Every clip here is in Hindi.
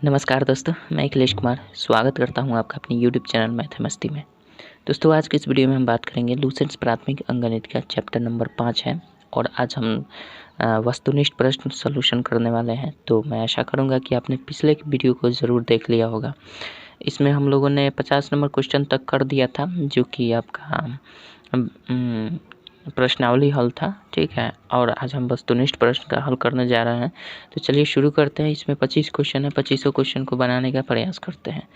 नमस्कार दोस्तों, मैं अखिलेश कुमार स्वागत करता हूं आपका अपने यूट्यूब चैनल मैथ मस्ती में। दोस्तों, आज के इस वीडियो में हम बात करेंगे लूसेंट्स प्राथमिक अंकगणित का चैप्टर नंबर 5 है और आज हम वस्तुनिष्ठ प्रश्न सॉल्यूशन करने वाले हैं। तो मैं आशा करूंगा कि आपने पिछले वीडियो को ज़रूर देख लिया होगा। इसमें हम लोगों ने 50 नंबर क्वेश्चन तक कर दिया था, जो कि आपका प्रश्नावली हल था, ठीक है। और आज हम वस्तुनिष्ठ प्रश्न का हल करने जा रहे हैं। तो चलिए शुरू करते हैं। इसमें 25 क्वेश्चन है, 25 क्वेश्चन को बनाने का प्रयास करते हैं।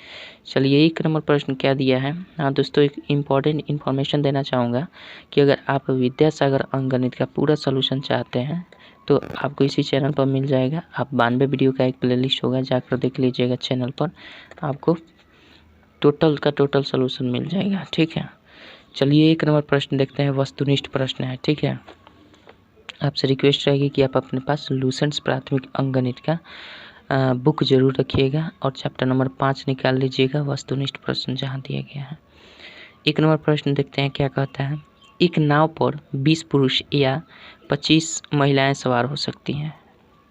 चलिए, 1 नंबर प्रश्न क्या दिया है। हाँ दोस्तों, एक इम्पॉर्टेंट इन्फॉर्मेशन देना चाहूँगा कि अगर आप विद्यासागर अंकगणित का पूरा सोल्यूशन चाहते हैं तो आपको इसी चैनल पर मिल जाएगा। आप 92 वीडियो का एक प्लेलिस्ट होगा, जाकर देख लीजिएगा चैनल पर, आपको टोटल का टोटल सोल्यूशन मिल जाएगा, ठीक है। चलिए, 1 नंबर प्रश्न देखते हैं। वस्तुनिष्ठ प्रश्न है, ठीक है। आपसे रिक्वेस्ट रहेगी कि आप अपने पास लूसेंट्स प्राथमिक अंकगणित का बुक जरूर रखिएगा और चैप्टर नंबर 5 निकाल लीजिएगा, वस्तुनिष्ठ प्रश्न जहाँ दिया गया है। 1 नंबर प्रश्न देखते हैं क्या कहता है। एक नाव पर 20 पुरुष या 25 महिलाएं सवार हो सकती हैं।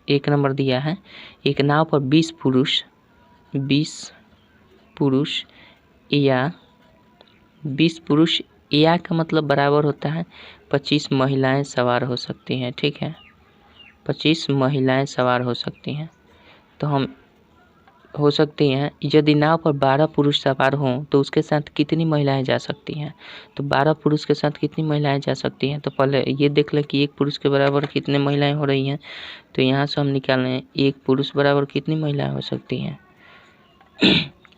1 नंबर दिया है, एक नाव पर 20 पुरुष या का मतलब बराबर होता है 25 महिलाएं सवार हो सकती हैं, ठीक है। 25 महिलाएं सवार हो सकती हैं। तो हम हो सकती हैं, यदि नाव पर 12 पुरुष सवार हों तो उसके साथ कितनी महिलाएं जा सकती हैं। तो 12 पुरुष के साथ कितनी महिलाएं जा सकती हैं, तो पहले ये देख लें कि एक पुरुष के बराबर कितने महिलाएं हो रही हैं। तो यहाँ से हम निकालें एक पुरुष बराबर कितनी महिलाएं हो सकती हैं।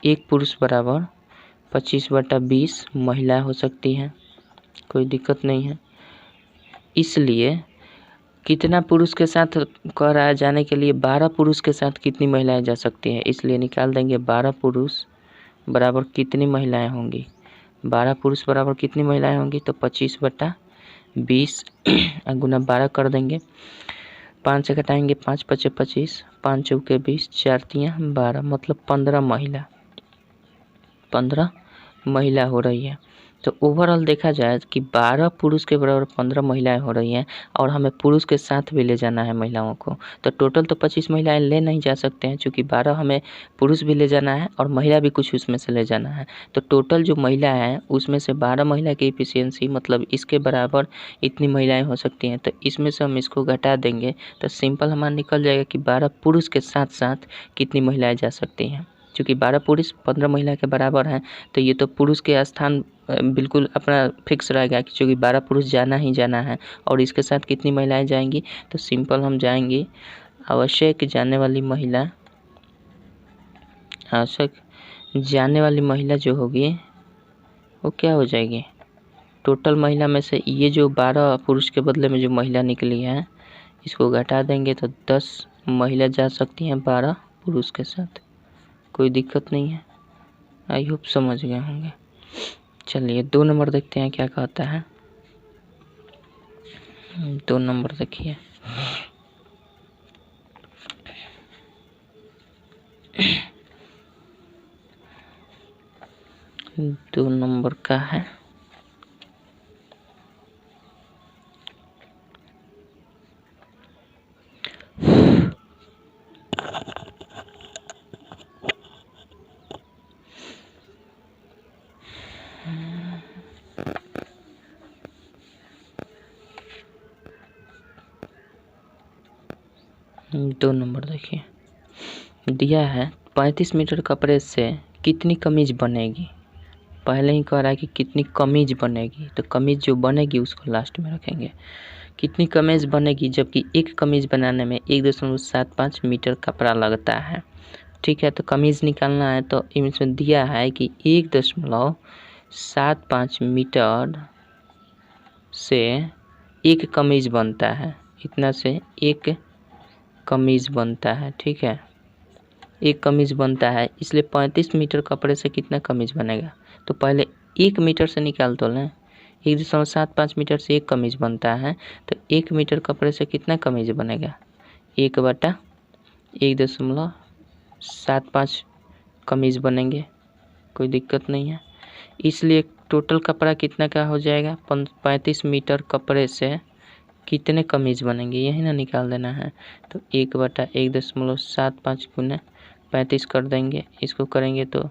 एक पुरुष बराबर 25/20 महिलाएं हो सकती हैं, कोई दिक्कत नहीं है। इसलिए कितना पुरुष के साथ कह रहा है जाने के लिए, 12 पुरुष के साथ कितनी महिलाएं जा सकती हैं। इसलिए निकाल देंगे 12 पुरुष बराबर कितनी महिलाएं होंगी। 12 पुरुष बराबर कितनी महिलाएं होंगी, तो 25/20 गुना 12 कर देंगे। 5 से घटाएंगे, 5 × 5 = 25, 5 × 4 = 20, 4 × 12, मतलब 15 महिला हो रही है। तो ओवरऑल देखा जाए कि 12 पुरुष के बराबर 15 महिलाएं हो रही हैं और हमें पुरुष के साथ भी ले जाना है महिलाओं को। तो टोटल तो 25 महिलाएं ले नहीं जा सकते हैं, क्योंकि 12 हमें पुरुष भी ले जाना है और महिला भी कुछ उसमें से ले जाना है। तो टोटल जो महिला है उसमें से 12 महिला की इफिशियंसी, मतलब इसके बराबर इतनी महिलाएँ हो सकती हैं। तो इसमें से हम इसको घटा देंगे तो सिंपल हमारा निकल जाएगा कि 12 पुरुष के साथ साथ कितनी महिलाएँ जा सकती हैं। चूँकि 12 पुरुष 15 महिला के बराबर हैं, तो ये तो पुरुष के स्थान बिल्कुल अपना फिक्स रहेगा कि चूँकि 12 पुरुष जाना ही जाना है। और इसके साथ कितनी महिलाएं जाएंगी, तो सिंपल हम जाएंगे आवश्यक जाने वाली महिला जो होगी वो क्या हो जाएगी। टोटल महिला में से ये जो 12 पुरुष के बदले में जो महिला निकली है, इसको घटा देंगे तो 10 महिला जा सकती हैं 12 पुरुष के साथ, कोई दिक्कत नहीं है। आई होप समझ गए होंगे। चलिए, 2 नंबर देखते हैं क्या कहता है। 2 नंबर देखिए। 2 नंबर का है, दो नंबर देखिए। दिया है 35 मीटर कपड़े से कितनी कमीज बनेगी। पहले ही कह रहा है कि कितनी कमीज बनेगी, तो कमीज जो बनेगी उसको लास्ट में रखेंगे। कितनी कमीज बनेगी, जबकि एक कमीज बनाने में 1.75 मीटर कपड़ा लगता है, ठीक है। तो कमीज निकालना है तो इसमें दिया है कि 1.75 मीटर से एक कमीज बनता है। इतना से एक कमीज बनता है, ठीक है। एक कमीज बनता है, इसलिए 35 मीटर कपड़े से कितना कमीज बनेगा। तो पहले 1 मीटर से निकाल तो लें। 1.75 मीटर से एक कमीज बनता है, तो 1 मीटर कपड़े से कितना कमीज बनेगा। 1/1.75 कमीज बनेंगे, कोई दिक्कत नहीं है। इसलिए टोटल कपड़ा कितना का हो जाएगा, 35 मीटर कपड़े से कितने कमीज बनेंगे, यही ना निकाल देना है। तो 1/1.75 गुना 35 कर देंगे, इसको करेंगे तो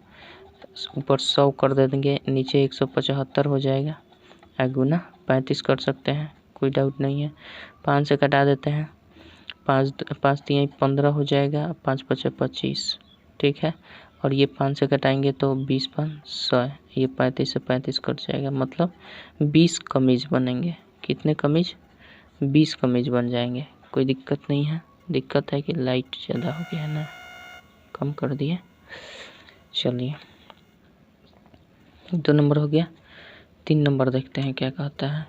ऊपर 100 कर देंगे, नीचे 175 हो जाएगा। गुना 35 कर सकते हैं, कोई डाउट नहीं है। 5 से कटा देते हैं, 5 3 15 हो जाएगा, 5 5 25, ठीक है। और ये 5 से कटाएंगे तो 20 5 100, ये 35 से 35 कट जाएगा, मतलब 20 कमीज बनेंगे। कितने कमीज? 20 कमीज बन जाएंगे, कोई दिक्कत नहीं है। दिक्कत है कि लाइट ज़्यादा हो गया है ना, कम कर दिए। चलिए 2 नंबर हो गया। 3 नंबर देखते हैं क्या कहता है।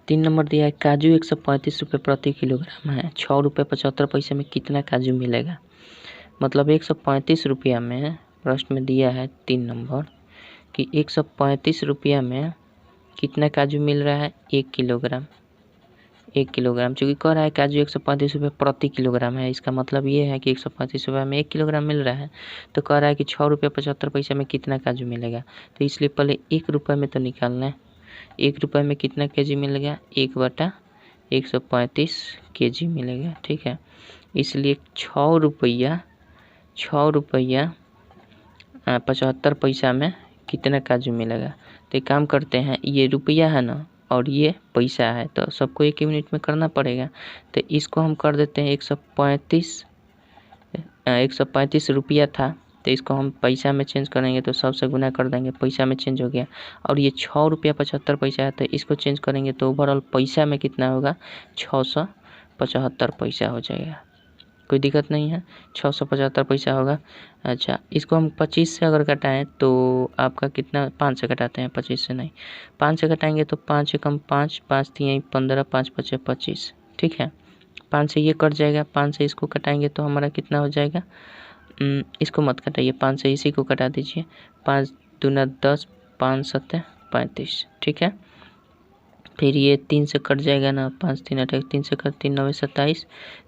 3 नंबर दिया है, काजू 135 रुपये प्रति किलोग्राम है, 6 रुपये 75 पैसे में कितना काजू मिलेगा। मतलब 135 रुपया में प्रश्न में दिया है 3 नंबर कि 135 रुपया में कितना काजू मिल रहा है, 1 किलोग्राम। 1 किलोग्राम चूँकि कह रहा है काजू 135 रुपये प्रति किलोग्राम है, इसका मतलब ये है कि 135 रुपये में 1 किलोग्राम मिल रहा है। तो कह रहा है कि 6 रुपये 75 पैसे में कितना काजू मिलेगा। तो इसलिए पहले 1 रुपये में तो निकालना है। 1 रुपये में कितना केजी मिलेगा, 1/135 केजी मिलेगा, ठीक है। इसलिए 6 रुपया 75 पैसा में कितना काजू मिलेगा। तो एक काम करते हैं, ये रुपया है ना और ये पैसा है, तो सबको एक यूनिट में करना पड़ेगा। तो इसको हम कर देते हैं 135 रुपया था, तो इसको हम पैसा में चेंज करेंगे तो 100 से गुना कर देंगे, पैसा में चेंज हो गया। और ये 6 रुपया 75 पैसा है, तो इसको चेंज करेंगे तो ओवरऑल पैसा में कितना होगा, 675 पैसा हो जाएगा। कोई दिक्कत नहीं है, 675 पैसा होगा। अच्छा, इसको हम 25 से अगर कटाएँ तो आपका कितना, 5 से कटाते हैं, 25 से नहीं। 5 से कटाएंगे तो 5 एकम 5, 5 3 15, 5 5 25, ठीक है। 5 से ये कट जाएगा, 5 से इसको कटाएंगे तो हमारा कितना हो जाएगा। इसको मत कटाइए, 5 से इसी को कटा दीजिए। 5 दूना 10, 5 7 35, ठीक है। फिर ये 3 से कट जाएगा ना, 5 3 8, 3 से कट 3 9 27,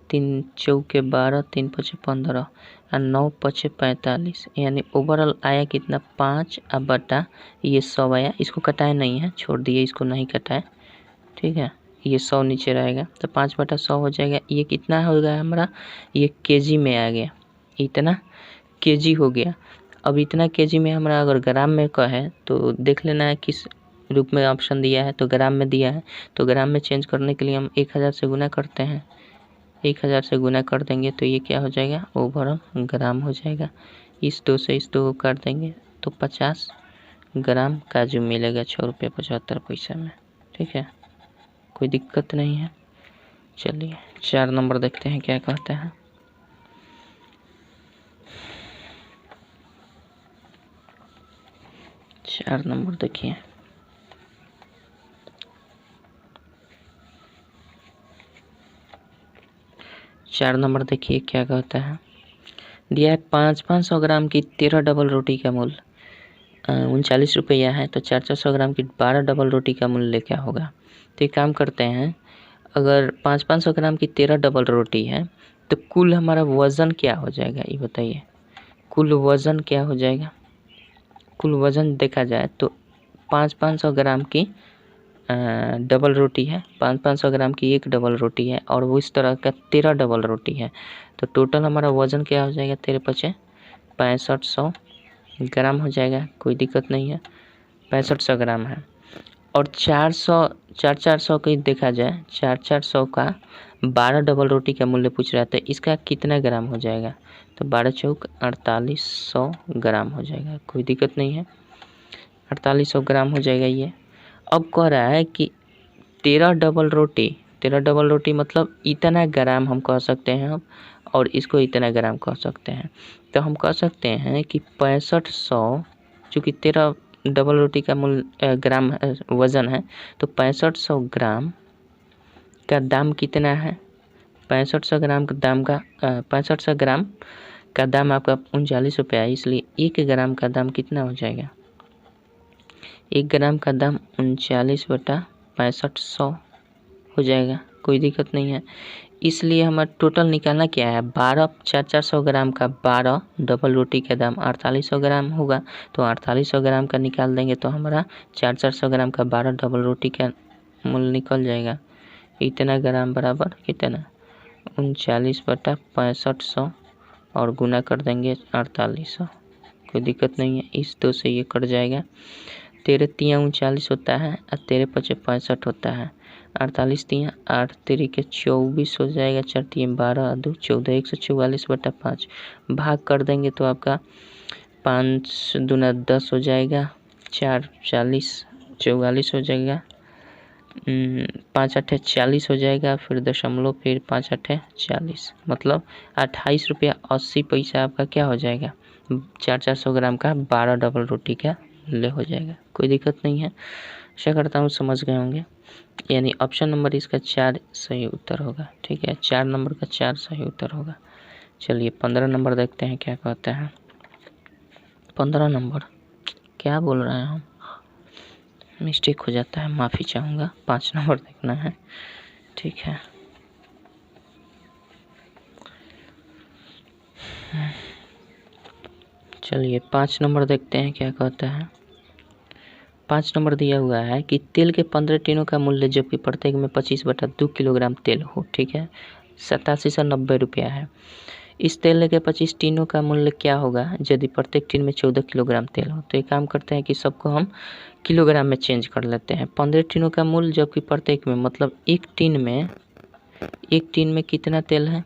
3 चौके 12, 3 5 15 और 9 5 45, यानी ओवरऑल आया कितना, 5 बटा ये 100 आया। इसको कटाया नहीं है, छोड़ दिए, इसको नहीं कटाए, ठीक है। ये 100 नीचे रहेगा तो 5/100 हो जाएगा। ये कितना हो गया हमारा, ये केजी में आ गया, इतना केजी हो गया। अब इतना केजी में हमारा अगर ग्राम में कहे तो देख लेना है किस रूप में ऑप्शन दिया है, तो ग्राम में दिया है। तो ग्राम में चेंज करने के लिए हम 1000 से गुना करते हैं, 1000 से गुना कर देंगे तो ये क्या हो जाएगा, ओवरऑल ग्राम हो जाएगा। इस 2 से इस 2 को काट देंगे तो 50 ग्राम काजू मिलेगा 6 रुपये 75 पैसा में, ठीक है। कोई दिक्कत नहीं है। चलिए 4 नंबर देखते हैं क्या कहता है। चार नंबर देखिए, क्या कहता है। दिया है 500 ग्राम की 13 डबल रोटी का मूल्य 39 रुपया है, तो 400 ग्राम की 12 डबल रोटी का मूल्य क्या होगा। तो एक काम करते हैं, अगर 500 ग्राम की 13 डबल रोटी है तो कुल हमारा वज़न क्या हो जाएगा, ये बताइए। कुल वज़न क्या हो जाएगा। कुल वज़न देखा जाए तो 500 ग्राम की डबल रोटी है, 500 ग्राम की एक डबल रोटी है और वो इस तरह का 13 डबल रोटी है। तो टोटल हमारा वज़न क्या हो जाएगा, 13 5 6500 ग्राम हो जाएगा। कोई दिक्कत नहीं है, 6500 ग्राम है। और 400 का देखा जाए, 400 का 12 डबल रोटी का मूल्य पूछ रहा था, इसका कितना ग्राम हो जाएगा। तो 12 चौक 4800 ग्राम हो जाएगा। कोई दिक्कत नहीं है, 4800 ग्राम हो जाएगा ये। अब कह रहा है कि 13 डबल रोटी मतलब इतना ग्राम हम कह सकते हैं अब, और इसको इतना ग्राम कह सकते हैं। तो हम कह सकते हैं कि 6500, चूँकि 13 डबल रोटी का मूल्य ग्राम वज़न है, तो 6500 ग्राम का दाम कितना है। 6500 ग्राम का दाम का 6500 ग्राम का दाम आपका 39 रुपया है, इसलिए 1 ग्राम का दाम कितना हो जाएगा। 1 ग्राम का दाम 39/6500 हो जाएगा। कोई दिक्कत नहीं है। इसलिए हमारा टोटल निकालना क्या है, 12 400 ग्राम का 12 डबल रोटी का दाम 4800 ग्राम होगा, तो 4800 ग्राम का निकाल देंगे तो हमारा 400 ग्राम का 12 डबल रोटी का मूल्य निकल जाएगा। इतना ग्राम बराबर कितना 39/6500 और गुना कर देंगे 4800। कोई दिक्कत नहीं है, इस 2 से ये कट जाएगा। 13 तियाँ 39 होता है और 13 पचे 65 होता है। 48 तियाँ 8 3 के 24 हो जाएगा, 4 तियाँ 12 2 14 144/5 भाग कर देंगे तो आपका 5 दूना 10 हो जाएगा, 4 40 44 हो जाएगा, 5 8 40 हो जाएगा, फिर दशमलव, फिर 5 8 40, मतलब 28 रुपया 80 पैसा आपका क्या हो जाएगा, 400 ग्राम का 12 डबल रोटी का मूल्य हो जाएगा। कोई दिक्कत नहीं है, आशा करता हूँ समझ गए होंगे। यानी ऑप्शन नंबर इसका 4 सही उत्तर होगा। ठीक है, 4 नंबर का 4 सही उत्तर होगा। चलिए 15 नंबर देखते हैं क्या कहता है। 15 नंबर क्या बोल रहे हैं हम, मिस्टेक हो जाता है, माफ़ी चाहूँगा। 5 नंबर देखना है। ठीक है, चलिए 5 नंबर देखते हैं क्या कहता है। 5 नंबर दिया हुआ है कि तेल के 15 टिनों का मूल्य जबकि प्रत्येक में 25/2 किलोग्राम तेल हो। ठीक है, 8790 रुपया है। इस तेल के 25 टिनों का मूल्य क्या होगा यदि प्रत्येक टिन में 14 किलोग्राम तेल हो। तो एक काम करते हैं कि सबको हम किलोग्राम में चेंज कर लेते हैं। 15 टिनों का मूल्य जबकि प्रत्येक में, मतलब एक टिन में कितना तेल है,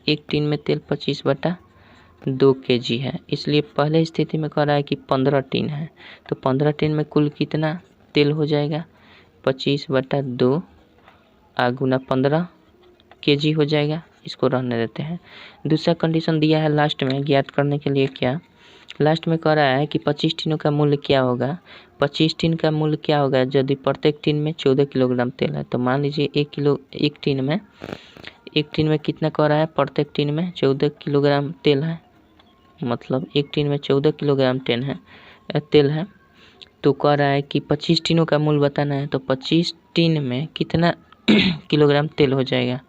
एक टिन में तेल 25/2 kg है, इसलिए पहले स्थिति में कह रहा है कि 15 टिन है, तो 15 टिन में कुल कितना तेल हो जाएगा 25/2 गुना 15 kg हो जाएगा। इसको रहने देते हैं। दूसरा कंडीशन दिया है लास्ट में ज्ञात करने के लिए, क्या लास्ट में कह रहा है कि 25 टिनों का मूल्य क्या होगा, 25 टिन का मूल्य क्या होगा यदि प्रत्येक टिन में 14 किलोग्राम तेल है। तो मान लीजिए एक टिन में कितना कह रहा है, प्रत्येक टिन में 14 किलोग्राम तेल है, मतलब एक टिन में 14 किलोग्राम तेल है। तो कह रहा है कि 25 टिनों का मूल्य बताना है, तो 25 टिन में कितना किलोग्राम तेल हो जाएगा,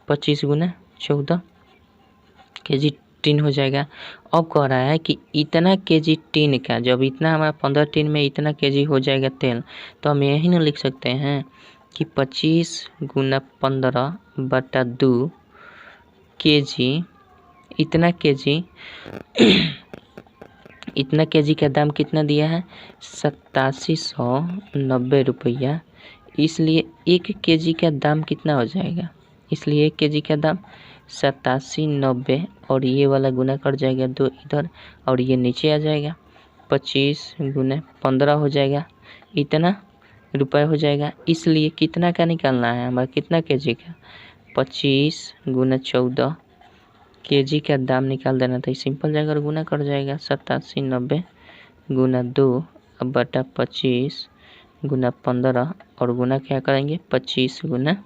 25 गुना 14 kg टिन हो जाएगा। अब कह रहा है कि इतना kg टिन का, जब इतना हमारा 15 टिन में इतना kg हो जाएगा तेल, तो हम यही ना लिख सकते हैं कि 25 गुना 15/2 kg, इतना kg का दाम कितना दिया है 8790 रुपया। इसलिए 1 kg का दाम कितना हो जाएगा, इसलिए 1 kg का दाम 8790 और ये वाला गुना कर जाएगा 2 इधर और ये नीचे आ जाएगा, 25 गुना 15 हो जाएगा, इतना रुपये हो जाएगा। इसलिए कितना का निकालना है हमारा, कितना kg का, 25 गुना 14 kg का दाम निकाल देना था। सिंपल जाएगा और गुना कर जाएगा 8790 गुना 2 बटा 25 गुना 15 और गुना क्या करेंगे 25 गुना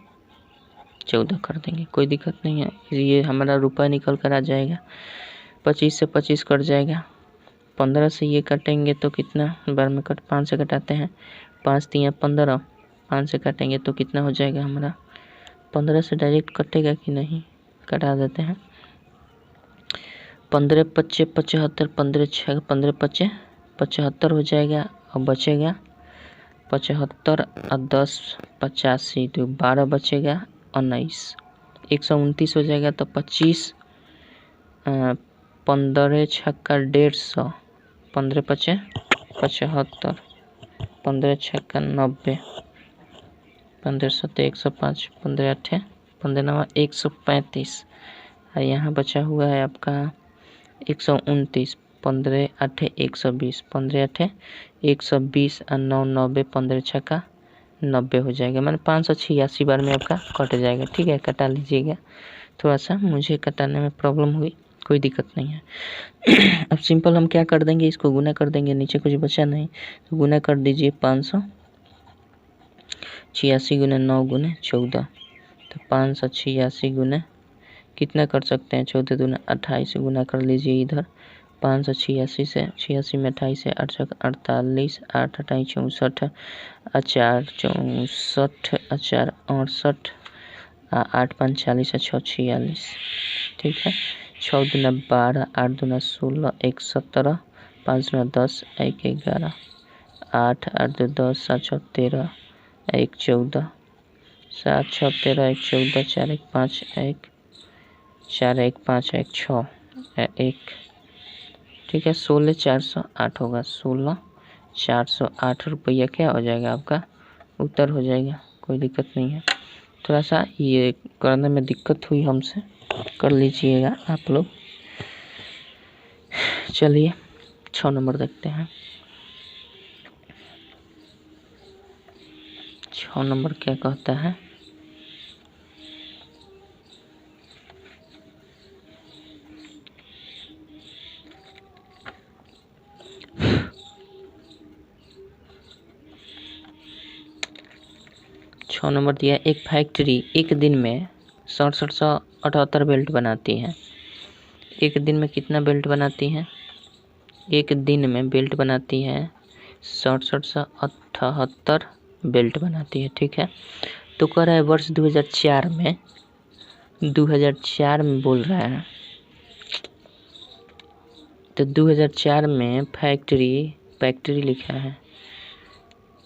14 कर देंगे। कोई दिक्कत नहीं है, ये हमारा रुपया निकल कर आ जाएगा। 25 से 25 कट जाएगा, 15 से ये कटेंगे तो कितना बार में 5 से कटाते हैं, 5 तियाँ 15, 5 से काटेंगे तो कितना हो जाएगा हमारा, 15 से डायरेक्ट कटेगा कि नहीं, कटा देते हैं। 15 पच्चे 75, 15 6 15 पच्चे 75 हो जाएगा और बचेगा 75 और 10 85, तो 12 बचेगा 19, 129 हो जाएगा। तो 25 15 छक्का 150, 15 पचे 75, 15 छक्का 90, 15 सत्ते 105, 15 अट्ठे 15 135 और यहाँ बचा हुआ है आपका 129, 15 अट्ठे 120, 15 अट्ठे 120 और 9 90, 15 छक्का 90 हो जाएगा, मैंने 586 बार में आपका कट जाएगा। ठीक है, कटा लीजिएगा, थोड़ा सा मुझे कटाने में प्रॉब्लम हुई, कोई दिक्कत नहीं है। अब सिंपल हम क्या कर देंगे, इसको गुना कर देंगे, नीचे कुछ बचा नहीं तो गुना कर दीजिए 586 गुना 9 गुना 14, तो 586 गुना कितना कर सकते हैं 14 दूना 28 गुना कर लीजिए इधर, 586 से 86 में 28 से 8 48, 8 28 64, 4 64, 4 68 8 5 40 और 6 46, ठीक है। 6 दूना 12, 8 दूना 16, 1 17, 5 दूना 10, 1 11, 8 8 2 10, 7 6 13, 1 14, 7 6 13, 1 14, 4 1 5 1, 4 1 5 1 6 1, ठीक है। 16 408 होगा, 16 408 रुपया क्या हो जाएगा आपका, उत्तर हो जाएगा, कोई दिक्कत नहीं है। थोड़ा सा ये करने में दिक्कत हुई हमसे, कर लीजिएगा आप लोग। चलिए 6 नंबर देखते हैं। 6 नंबर क्या कहता है, छः नंबर दिया, एक फैक्ट्री एक दिन में 6778 बेल्ट बनाती है। एक दिन में कितना बेल्ट बनाती है, एक दिन में बेल्ट बनाती है 6778 बेल्ट बनाती है, ठीक है। तो कह रहा है वर्ष 2004 में, 2004 में बोल रहा है, तो 2004 में फैक्ट्री लिखा है,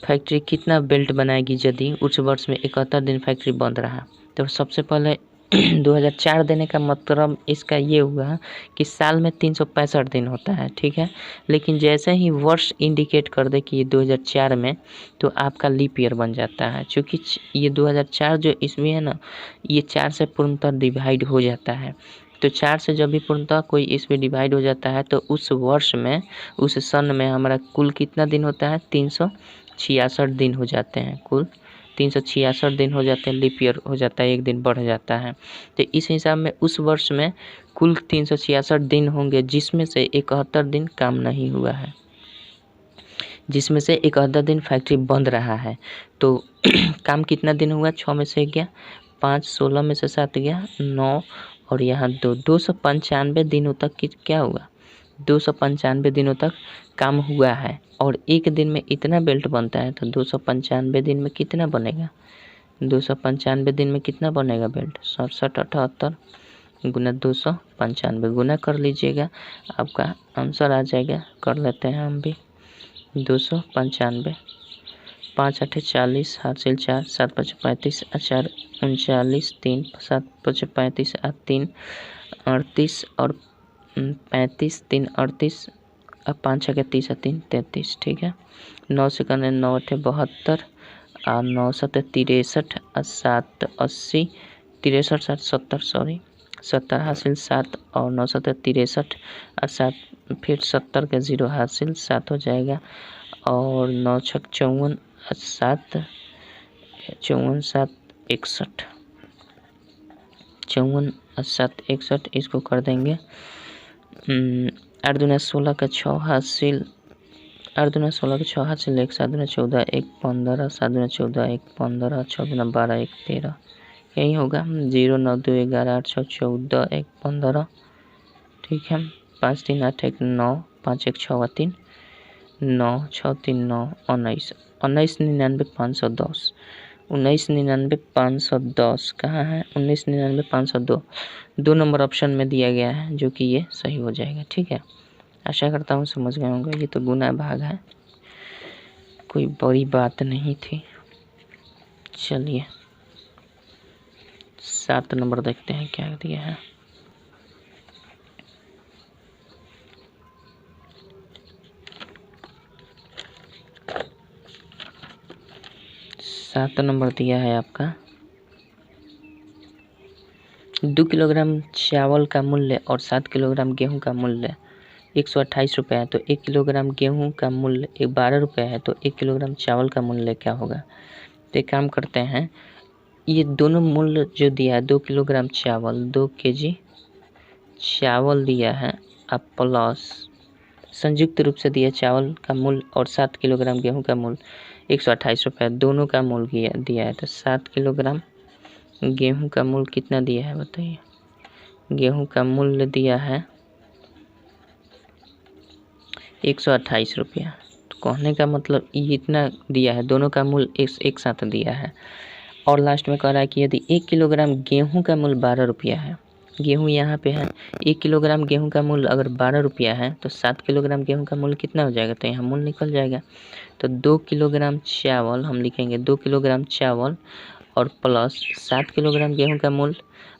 फैक्ट्री कितना बेल्ट बनाएगी यदि उस वर्ष में 71 दिन फैक्ट्री बंद रहा। तो सबसे पहले 2004 देने का मतलब इसका ये हुआ कि साल में 365 दिन होता है, ठीक है। लेकिन जैसे ही वर्ष इंडिकेट कर दे कि ये 2004 में, तो आपका लीप ईयर बन जाता है। क्योंकि ये 2004 जो ईस्वी है ना, ये 4 से पूर्णतः डिवाइड हो जाता है। तो 4 से जब भी पूर्णतः कोई ईस्वी डिवाइड हो जाता है, तो उस वर्ष में, उस सन में हमारा कुल कितना दिन होता है, 366 दिन हो जाते हैं, कुल 366 दिन हो जाते हैं, लीप ईयर हो जाता है, एक दिन बढ़ जाता है। तो इस हिसाब में उस वर्ष में कुल 366 दिन होंगे, जिसमें से 71 दिन काम नहीं हुआ है, जिसमें से 71 दिन फैक्ट्री बंद रहा है। तो काम कितना दिन हुआ, 6 में से गया 5, 16 में से 7 गया 9, और यहाँ 295 दिनों तक क्या हुआ, 295 दिनों तक काम हुआ है। और एक दिन में इतना बेल्ट बनता है, तो 295 दिन में कितना बनेगा, 295 दिन में कितना बनेगा बेल्ट, 6778 गुना 295 गुना कर लीजिएगा, आपका आंसर आ जाएगा। कर लेते हैं हम भी, 295, 5 8 40, हासिल 4, 7 5 35, 4 39, 3 7 5 35, 3 38 और 35, 3 38, अब 5 6 30 3 33, ठीक है। 9 से करने 9 8 72 और 9 7 63 और 7 80, 63 7 70, सॉरी 70 हासिल 7 और 9 7 63 और 7 फिर 70 का 0 हासिल 7 हो जाएगा, और 9 6 54 7 54 7 61, 54 7 61, इसको कर देंगे 8 दूना 16 का 6 हासिल, 8 दूना 16 का 6 हासिल 1, 7 दूना 14 1 15, 7 दूना 14 1 15, 6 दूना 12 1 13, यही होगा 0 9 2 11 8 6 14 1 15, ठीक है। 5 3 8 1 9, 5 1 6 3 9, 6 3 9 19, 19 99 510, 19 99 510 कहाँ है, 19 99 502, 2 नंबर ऑप्शन में दिया गया है, जो कि ये सही हो जाएगा, ठीक है। आशा करता हूँ समझ गए होंगे, ये तो गुना भाग है, कोई बड़ी बात नहीं थी। चलिए 7 नंबर देखते हैं क्या दिया है। सात नंबर दिया है आपका, 2 किलोग्राम चावल का मूल्य और 7 किलोग्राम गेहूं का मूल्य 128 रुपये है। तो 1 किलोग्राम गेहूं का मूल्य 12 रुपये है, तो 1 किलोग्राम चावल का मूल्य क्या होगा। तो एक काम करते हैं, ये दोनों मूल्य जो दिया है, 2 किलोग्राम चावल, 2 केजी चावल दिया है, अब प्लस संयुक्त रूप से दिया चावल का मूल्य और 7 किलोग्राम गेहूं का मूल्य 128 रुपये, दोनों का मूल्य दिया है। तो 7 किलोग्राम गेहूं का मूल्य कितना दिया है बताइए, गेहूं का मूल्य दिया है 128 रुपया। तो कहने का मतलब ये इतना दिया है, दोनों का मूल्य एक साथ दिया है, और लास्ट में कह रहा है कि यदि 1 किलोग्राम गेहूं का मूल्य 12 रुपया है, गेहूं यहाँ पे है, 1 किलोग्राम गेहूं का मूल्य अगर 12 रुपया है तो 7 किलोग्राम गेहूं का मूल्य कितना हो जाएगा, तो यहाँ मूल्य निकल जाएगा। तो 2 किलोग्राम चावल हम लिखेंगे, 2 किलोग्राम चावल और प्लस 7 किलोग्राम गेहूं का मूल्य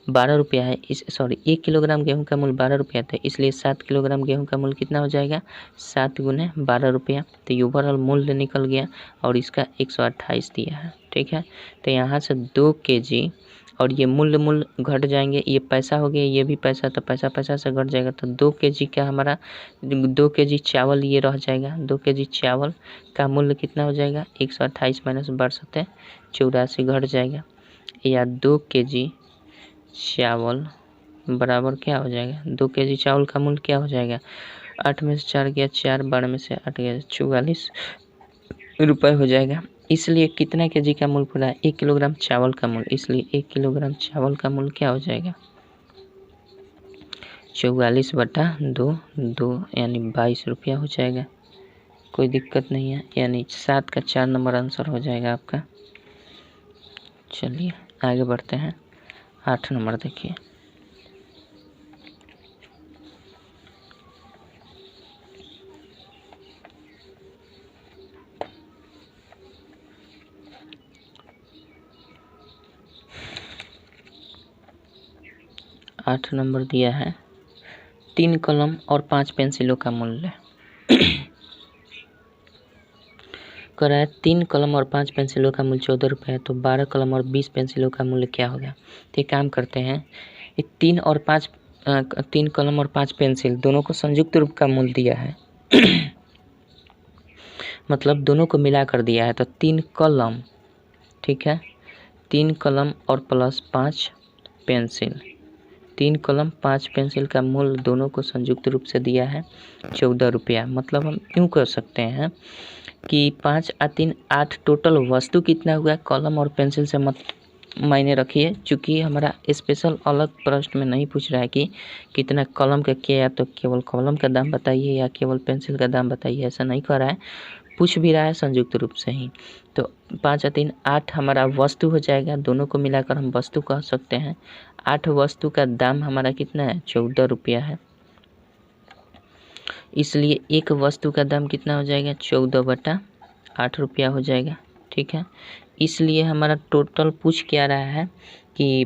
12 रुपया है, 1 किलोग्राम गेहूं का मूल्य 12 रुपया था, इसलिए 7 किलोग्राम गेहूं का मूल्य कितना हो जाएगा, 7 गुने 12 रुपया। तो ये ओवरऑल मूल्य निकल गया और इसका 128 दिया है। ठीक है, तो यहाँ से 2 kg और ये मूल्य घट जाएंगे, ये पैसा हो गया, ये भी पैसा, तो पैसा पैसा से घट जाएगा, तो 2 kg का हमारा 2 kg चावल ये रह जाएगा। 2 kg चावल का मूल्य कितना हो जाएगा, 128 माइनस 62 84 घट जाएगा, या 2 kg चावल बराबर क्या हो जाएगा, 2 kg चावल का मूल्य क्या हो जाएगा, 8 में से 4 गया 4, 12 में से 8 गया 44 रुपये हो जाएगा। इसलिए कितना kg का मूल्य पूरा है, 1 किलोग्राम चावल का मूल्य, इसलिए 1 किलोग्राम चावल का मूल्य क्या हो जाएगा, 44/2 यानी 22 रुपया हो जाएगा। कोई दिक्कत नहीं है, यानी 7 का 4 नंबर आंसर हो जाएगा आपका। चलिए आगे बढ़ते हैं, 8 नंबर देखिए। आठ नंबर दिया है 3 कलम और 5 पेंसिलों का मूल्य। कह रहा है 3 कलम और 5 पेंसिलों का मूल्य 14 रुपये है, तो 12 कलम और 20 पेंसिलों का मूल्य क्या होगा। तो एक काम करते हैं, ये 3 कलम और 5 पेंसिल दोनों को संयुक्त रूप का मूल्य दिया है मतलब दोनों को मिला कर दिया है, तो 3 कलम, ठीक है, 3 कलम और प्लस 5 पेंसिल, 3 कलम 5 पेंसिल का मूल्य दोनों को संयुक्त रूप से दिया है 14 रुपया। मतलब हम यूँ कर सकते हैं कि 5 और 3 8 टोटल वस्तु कितना हुआ, कलम और पेंसिल से मत मायने रखिए, चूँकि हमारा स्पेशल अलग प्रश्न में नहीं पूछ रहा है कि कितना कलम का किया, या तो केवल कलम का दाम बताइए या केवल पेंसिल का दाम बताइए, ऐसा नहीं कर रहा है, पूछ भी रहा है संयुक्त रूप से ही। तो 5 और 3 8 हमारा वस्तु हो जाएगा, दोनों को मिलाकर हम वस्तु कह सकते हैं। 8 वस्तु का दाम हमारा कितना है, 14 रुपया है, इसलिए एक वस्तु का दाम कितना हो जाएगा, 14/8 रुपया हो जाएगा। ठीक है, इसलिए हमारा टोटल पूछ क्या रहा है कि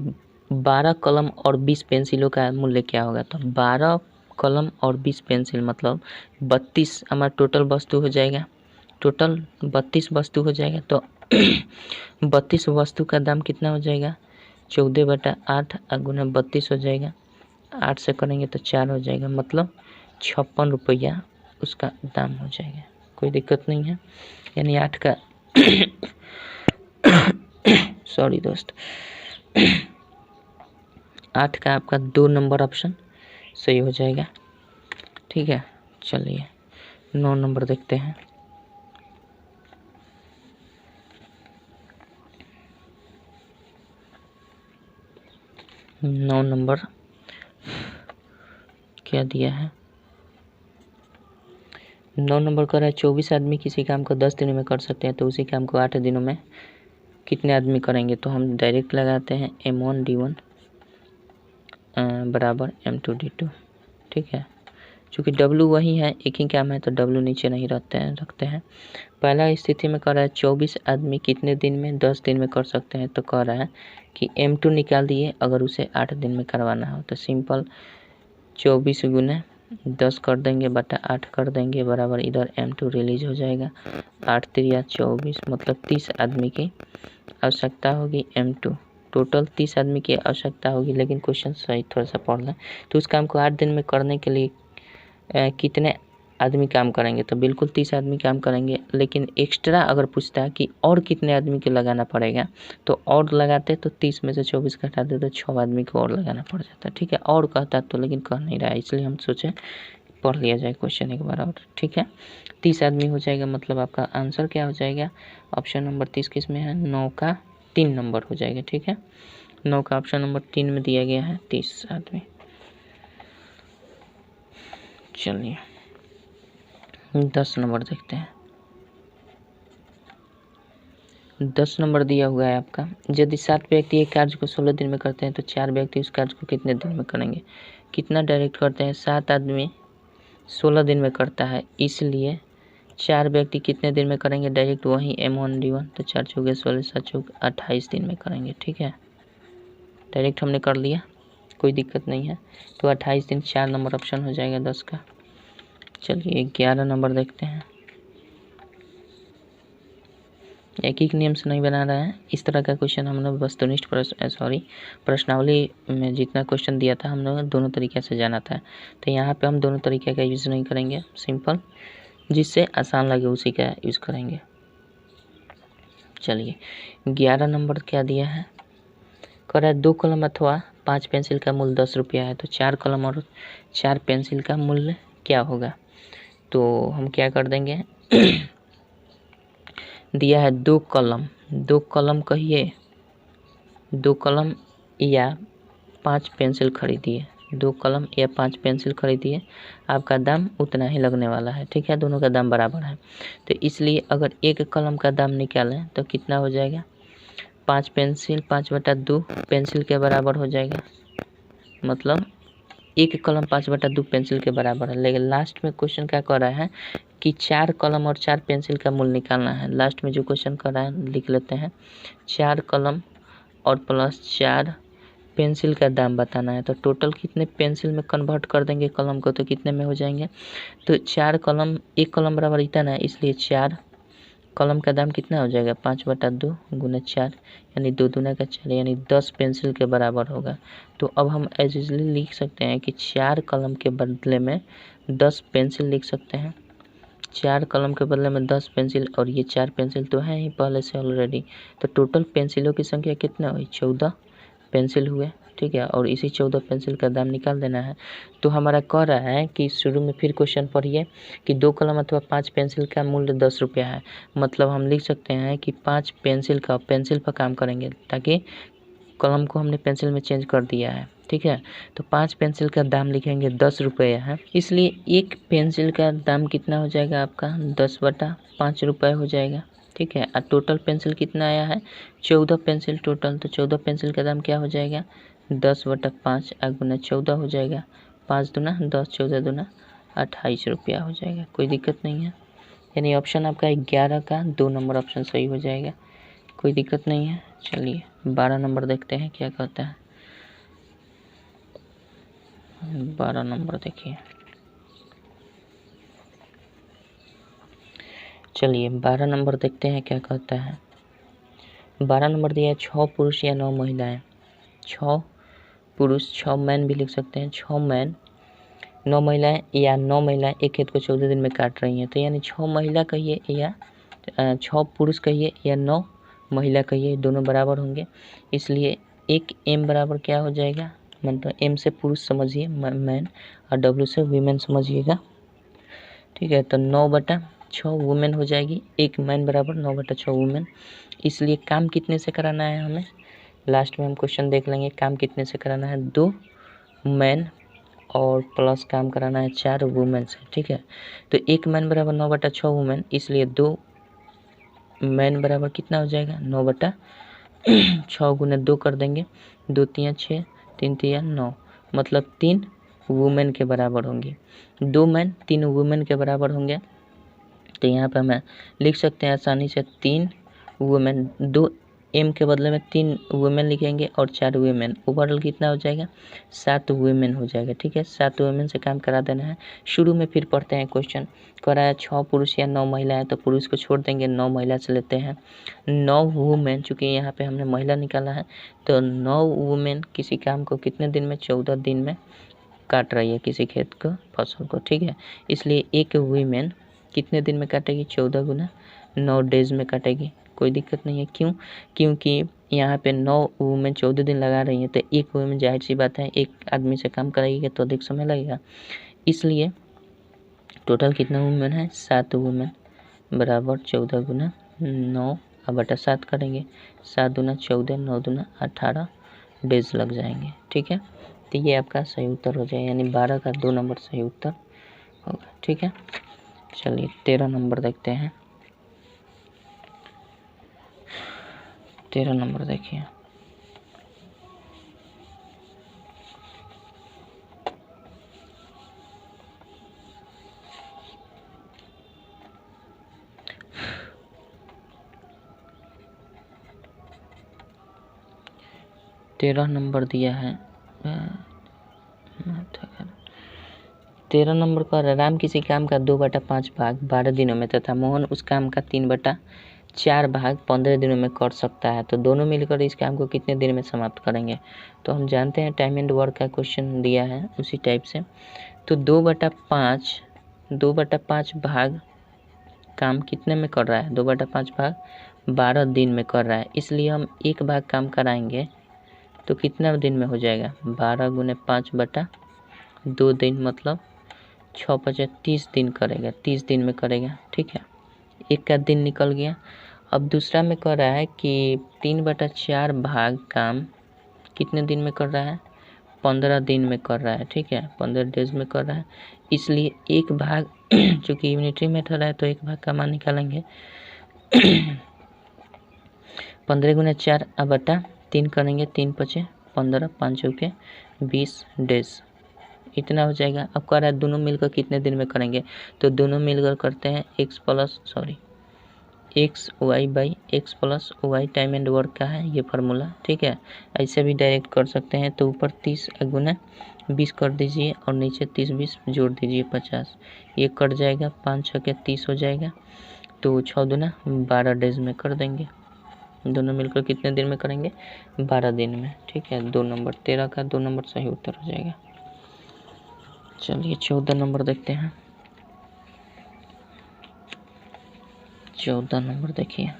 12 कलम और 20 पेंसिलों का मूल्य क्या होगा। तो 12 कलम और 20 पेंसिल मतलब 32 हमारा टोटल वस्तु हो जाएगा, टोटल 32 वस्तु हो जाएगा। तो 32 वस्तु का दाम कितना हो जाएगा, 14/8 गुना 32 हो जाएगा, 8 से करेंगे तो 4 हो जाएगा, मतलब 56 रुपया उसका दाम हो जाएगा। कोई दिक्कत नहीं है, यानी 8 का सॉरी दोस्त 8 का आपका 2 नंबर ऑप्शन सही हो जाएगा। ठीक है, चलिए 9 नंबर देखते हैं। नौ नंबर क्या दिया है, 9 नंबर कर रहा है 24 आदमी किसी काम को 10 दिनों में कर सकते हैं, तो उसी काम को 8 दिनों में कितने आदमी करेंगे। तो हम डायरेक्ट लगाते हैं M1D1 बराबर M2D2। ठीक है, चूँकि W वही है, एक ही काम है, तो W नीचे नहीं रखते हैं। पहला स्थिति में कह रहा है 24 आदमी कितने दिन में 10 दिन में कर सकते हैं, तो कह रहा है कि M2 निकाल दिए अगर उसे 8 दिन में करवाना हो, तो सिंपल 24 गुने 10 कर देंगे बटा 8 कर देंगे बराबर इधर M2 रिलीज हो जाएगा, 8 3 24 मतलब 30 आदमी की आवश्यकता होगी। M2 टोटल 30 आदमी की आवश्यकता होगी, लेकिन क्वेश्चन सही थोड़ा सा पढ़ लें। तो उस काम को 8 दिन में करने के लिए कितने आदमी काम करेंगे, तो बिल्कुल 30 आदमी काम करेंगे, लेकिन एक्स्ट्रा अगर पूछता है कि और कितने आदमी को लगाना पड़ेगा, तो और लगाते तो 30 में से 24 घटा दे तो 6 आदमी को और लगाना पड़ जाता। ठीक है, और कहता तो, लेकिन कह नहीं रहा है, इसलिए हम सोचे पढ़ लिया जाए क्वेश्चन एक बार और। ठीक है, 30 आदमी हो जाएगा, मतलब आपका आंसर क्या हो जाएगा, ऑप्शन नंबर 30 किस में है, 9 का 3 नंबर हो जाएगा। ठीक है, 9 का ऑप्शन नंबर 3 में दिया गया है 30 आदमी। चलिए 10 नंबर देखते हैं। 10 नंबर दिया हुआ है आपका। यदि 7 व्यक्ति एक कार्य को 16 दिन में करते हैं तो 4 व्यक्ति उस कार्य को कितने दिन में करेंगे? कितना डायरेक्ट करते हैं? 7 आदमी 16 दिन में करता है, इसलिए 4 व्यक्ति कितने दिन में करेंगे डायरेक्ट? वही M1D1, तो 4 चौके 16, 7 चौके 28 दिन में करेंगे। ठीक है, डायरेक्ट हमने कर लिया, कोई दिक्कत नहीं है। तो 28 दिन 4 नंबर ऑप्शन हो जाएगा 10 का। चलिए 11 नंबर देखते हैं। एक ही नियम से नहीं बना रहा है, इस तरह का क्वेश्चन हम लोग वस्तुनिष्ठ प्रश्नावली में जितना क्वेश्चन दिया था हम लोग दोनों तरीके से जाना था। तो यहाँ पे हम दोनों तरीके का यूज़ नहीं करेंगे, सिंपल जिससे आसान लगे उसी का यूज़ करेंगे। चलिए 11 नंबर क्या दिया है? कह रहा है 2 कलम अथवा 5 पेंसिल का मूल्य 10 रुपया है, तो 4 कलम और 4 पेंसिल का मूल्य क्या होगा? तो हम क्या कर देंगे दिया है 2 कलम, 2 कलम कहिए, 2 कलम या 5 पेंसिल खरीदिए, 2 कलम या 5 पेंसिल खरीदिए, आपका दाम उतना ही लगने वाला है। ठीक है, दोनों का दाम बराबर है, तो इसलिए अगर 1 कलम का दाम निकालें तो कितना हो जाएगा? 5 पेंसिल 5/2 पेंसिल के बराबर हो जाएगा, मतलब 1 कलम 5/2 पेंसिल के बराबर है। लेकिन लास्ट में क्वेश्चन क्या कर रहा है कि 4 कलम और 4 पेंसिल का मूल्य निकालना है। लास्ट में जो क्वेश्चन कर रहा है लिख लेते हैं, 4 कलम और प्लस 4 पेंसिल का दाम बताना है। तो टोटल कितने पेंसिल में कन्वर्ट कर देंगे कलम को, तो कितने में हो जाएंगे? तो 4 कलम, 1 कलम बराबर इतना है, इसलिए 4 कलम का दाम कितना हो जाएगा? 5/2 गुना 4, यानी 2 दूना का 4, यानी 10 पेंसिल के बराबर होगा। तो अब हम एज इजली लिख सकते हैं कि 4 कलम के बदले में 10 पेंसिल लिख सकते हैं। 4 कलम के बदले में 10 पेंसिल, और ये 4 पेंसिल तो है ही पहले से ऑलरेडी। तो टोटल पेंसिलों की संख्या कितना हुई? 14 पेंसिल हुए। ठीक है, और इसी 14 पेंसिल का दाम निकाल देना है। तो हमारा कह रहा है कि शुरू में फिर क्वेश्चन पढ़िए कि 2 कलम अथवा 5 पेंसिल का मूल्य 10 रुपया है, मतलब हम लिख सकते हैं कि 5 पेंसिल का पेंसिल पर काम करेंगे, ताकि कलम को हमने पेंसिल में चेंज कर दिया है। ठीक है, तो 5 पेंसिल का दाम लिखेंगे 10 रुपये है, इसलिए 1 पेंसिल का दाम कितना हो जाएगा आपका? 10/5 रुपये हो जाएगा। ठीक है, और टोटल पेंसिल कितना आया है? 14 पेंसिल टोटल, तो 14 पेंसिल का दाम क्या हो जाएगा? 10/5 गुना 14 हो जाएगा, 5 दूना 10, 14 दूना 28 रुपया हो जाएगा। कोई दिक्कत नहीं है, यानी ऑप्शन आपका 11 का 2 नंबर ऑप्शन सही हो जाएगा, कोई दिक्कत नहीं है। चलिए 12 नंबर देखते हैं क्या कहता है। 12 नंबर देखिए, चलिए 12 नंबर देखते हैं क्या कहता है। 12 नंबर दिया है 6 पुरुष या 9 महिलाएं, 6 पुरुष 6 मैन भी लिख सकते हैं, 6 मैन 9 महिलाएं, या 9 महिलाएं एक खेत को 14 दिन में काट रही हैं। तो यानी 6 महिला कहिए या 6 पुरुष कहिए या 9 महिला कहिए, दोनों बराबर होंगे, इसलिए एक M बराबर क्या हो जाएगा? मतलब M से पुरुष समझिए मैन, और W से वीमेन समझिएगा। ठीक है, तो 9/6 वुमेन हो जाएगी, एक मैन बराबर 9/6 वुमेन। इसलिए काम कितने से कराना है हमें? लास्ट में हम क्वेश्चन देख लेंगे, काम कितने से कराना है? 2 मैन और प्लस काम कराना है 4 वुमेन से। ठीक है, तो एक मैन बराबर 9/6 वुमेन, इसलिए 2 मैन बराबर कितना हो जाएगा? 9/6 गुना 2 कर देंगे, 2 तिया 6, 3 तिया 9, मतलब 3 वुमेन के बराबर होंगे। 2 मैन 3 वुमेन के बराबर होंगे, तो यहाँ पर हमें लिख सकते हैं आसानी से 3 वुमेन, 2 M के बदले में 3 वुमेन लिखेंगे और 4 वुमेन, ओवरऑल कितना हो जाएगा? 7 वुमेन हो जाएगा। ठीक है, 7 वुमेन से काम करा देना है। शुरू में फिर पढ़ते हैं क्वेश्चन, कह रहा है 6 पुरुष या 9 महिला है, तो पुरुष को छोड़ देंगे, 9 महिला से लेते हैं। 9 वुमेन, चूँकि यहाँ पे हमने महिला निकाला है, तो 9 वुमेन किसी काम को कितने दिन में? 14 दिन में काट रही है किसी खेत को, फसल को। ठीक है, इसलिए एक वुमेन कितने दिन में काटेगी? 14 गुना 9 डेज में काटेगी, कोई दिक्कत नहीं है। क्यों? क्योंकि यहाँ पे 9 वुमेन 14 दिन लगा रही हैं, तो एक वुमेन जाहिर सी बात है एक आदमी से काम कराएगी तो अधिक समय लगेगा, इसलिए टोटल कितना वुमेन है? 7 वुमेन बराबर 14 गुना 9/7 करेंगे, 7 दूना 14, 9 दूना 18 डेज लग जाएंगे। ठीक है, तो ये आपका सही उत्तर हो जाएगा, यानी 12 का 2 नंबर सही उत्तर होगा। ठीक है, चलिए 13 नंबर देखते हैं। 13 नंबर देखिए। तेरह नंबर दिया है। 13 नंबर पर राम किसी काम का 2/5 भाग 12 दिनों में तथा मोहन उस काम का 3/4 भाग 15 दिनों में कर सकता है, तो दोनों मिलकर इस काम को कितने दिन में समाप्त करेंगे। तो हम जानते हैं टाइम एंड वर्क का क्वेश्चन दिया है उसी टाइप से। तो 2/5 भाग काम कितने में कर रहा है, 2/5 भाग 12 दिन में कर रहा है, इसलिए हम एक भाग काम कराएंगे तो कितना दिन में हो जाएगा, 12 × 5/2 दिन, मतलब 6×5 30 दिन करेगा, 30 दिन में करेगा। ठीक है, एक का दिन निकल गया। अब दूसरा में कर रहा है कि 3/4 भाग काम कितने दिन में कर रहा है, 15 दिन में कर रहा है। ठीक है, 15 डेज में कर रहा है, इसलिए एक भाग चूँकि यूनिटरी मेथड है तो एक भाग का मान निकालेंगे 15 × 4/3 करेंगे, 3×5 15, 5×6 20 डेज, इतना हो जाएगा। अब कह रहा है दोनों मिलकर कितने दिन में करेंगे, तो दोनों मिलकर करते हैं x + y time and work का है ये फार्मूला। ठीक है, ऐसे भी डायरेक्ट कर सकते हैं। तो ऊपर 30 × 20 कर दीजिए और नीचे 30 20 जोड़ दीजिए 50, ये कट जाएगा, 5×6 = 30 हो जाएगा। तो 6 दूना 12 डेज में कर देंगे। दोनों मिलकर कितने दिन में करेंगे, 12 दिन में। ठीक है, 2 नंबर 13 का 2 नंबर सही उत्तर हो जाएगा। चलिए 14 नंबर देखते हैं। 14 नंबर देखिए।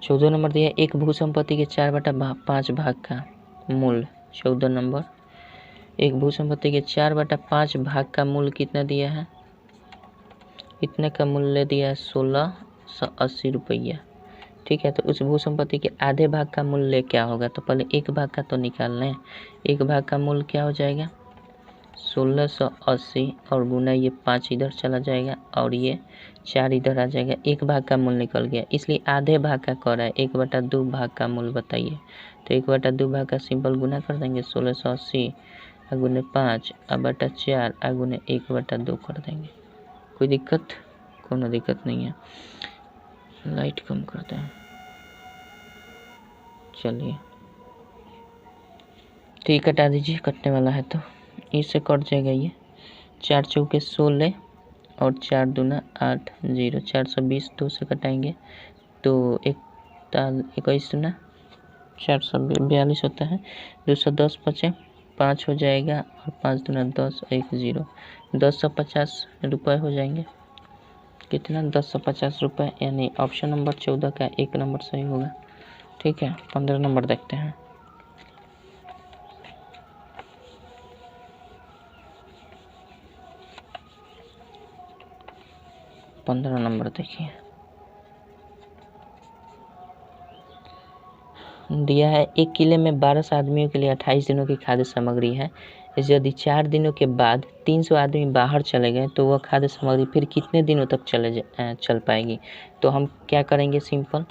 चौदह नंबर दिया एक भूसंपत्ति के 4/5 भाग का मूल्य। 14 नंबर, एक भूसंपत्ति के 4/5 भाग का मूल्य कितना दिया है, इतने का मूल्य दिया है 1680 रुपया। ठीक है, तो उस भूसंपत्ति के आधे भाग का मूल्य क्या होगा, तो पहले एक भाग का तो निकाल लें। एक भाग का मूल्य क्या हो जाएगा, 1680 और गुना ये 5 इधर चला जाएगा और ये 4 इधर आ जाएगा, एक भाग का मूल्य निकल गया, इसलिए आधे भाग का कर रहा है। 1/2 भाग का मूल्य बताइए, तो 1/2 भाग का सिंपल गुना कर देंगे, 1680 गुने 5 बटा 4 गुने 1/2 कर देंगे। कोई दिक्कत, कोनो दिक्कत नहीं है। लाइट कम करते हैं। चलिए ठीक, कटा दीजिए, कटने वाला है तो इससे कट जाएगा ये। 4 चौके 16 और 4 दूना 8 0, 420 2 से कटाएंगे तो 21 दूना 442 होता है। 210 बचे 5 हो जाएगा और 5 दूना 10 1 0, 1050 रुपये हो जाएंगे। कितना, 1050 रुपये, यानी ऑप्शन नंबर 14 का 1 नंबर सही होगा। ठीक है, 15 नंबर देखते हैं। 15 नंबर देखिए, दिया है एक किले में 1200 आदमियों के लिए 28 दिनों की खाद्य सामग्री है। यदि 4 दिनों के बाद 300 आदमी बाहर चले गए तो वह खाद्य सामग्री फिर कितने दिनों तक चल पाएगी। तो हम क्या करेंगे, सिंपल,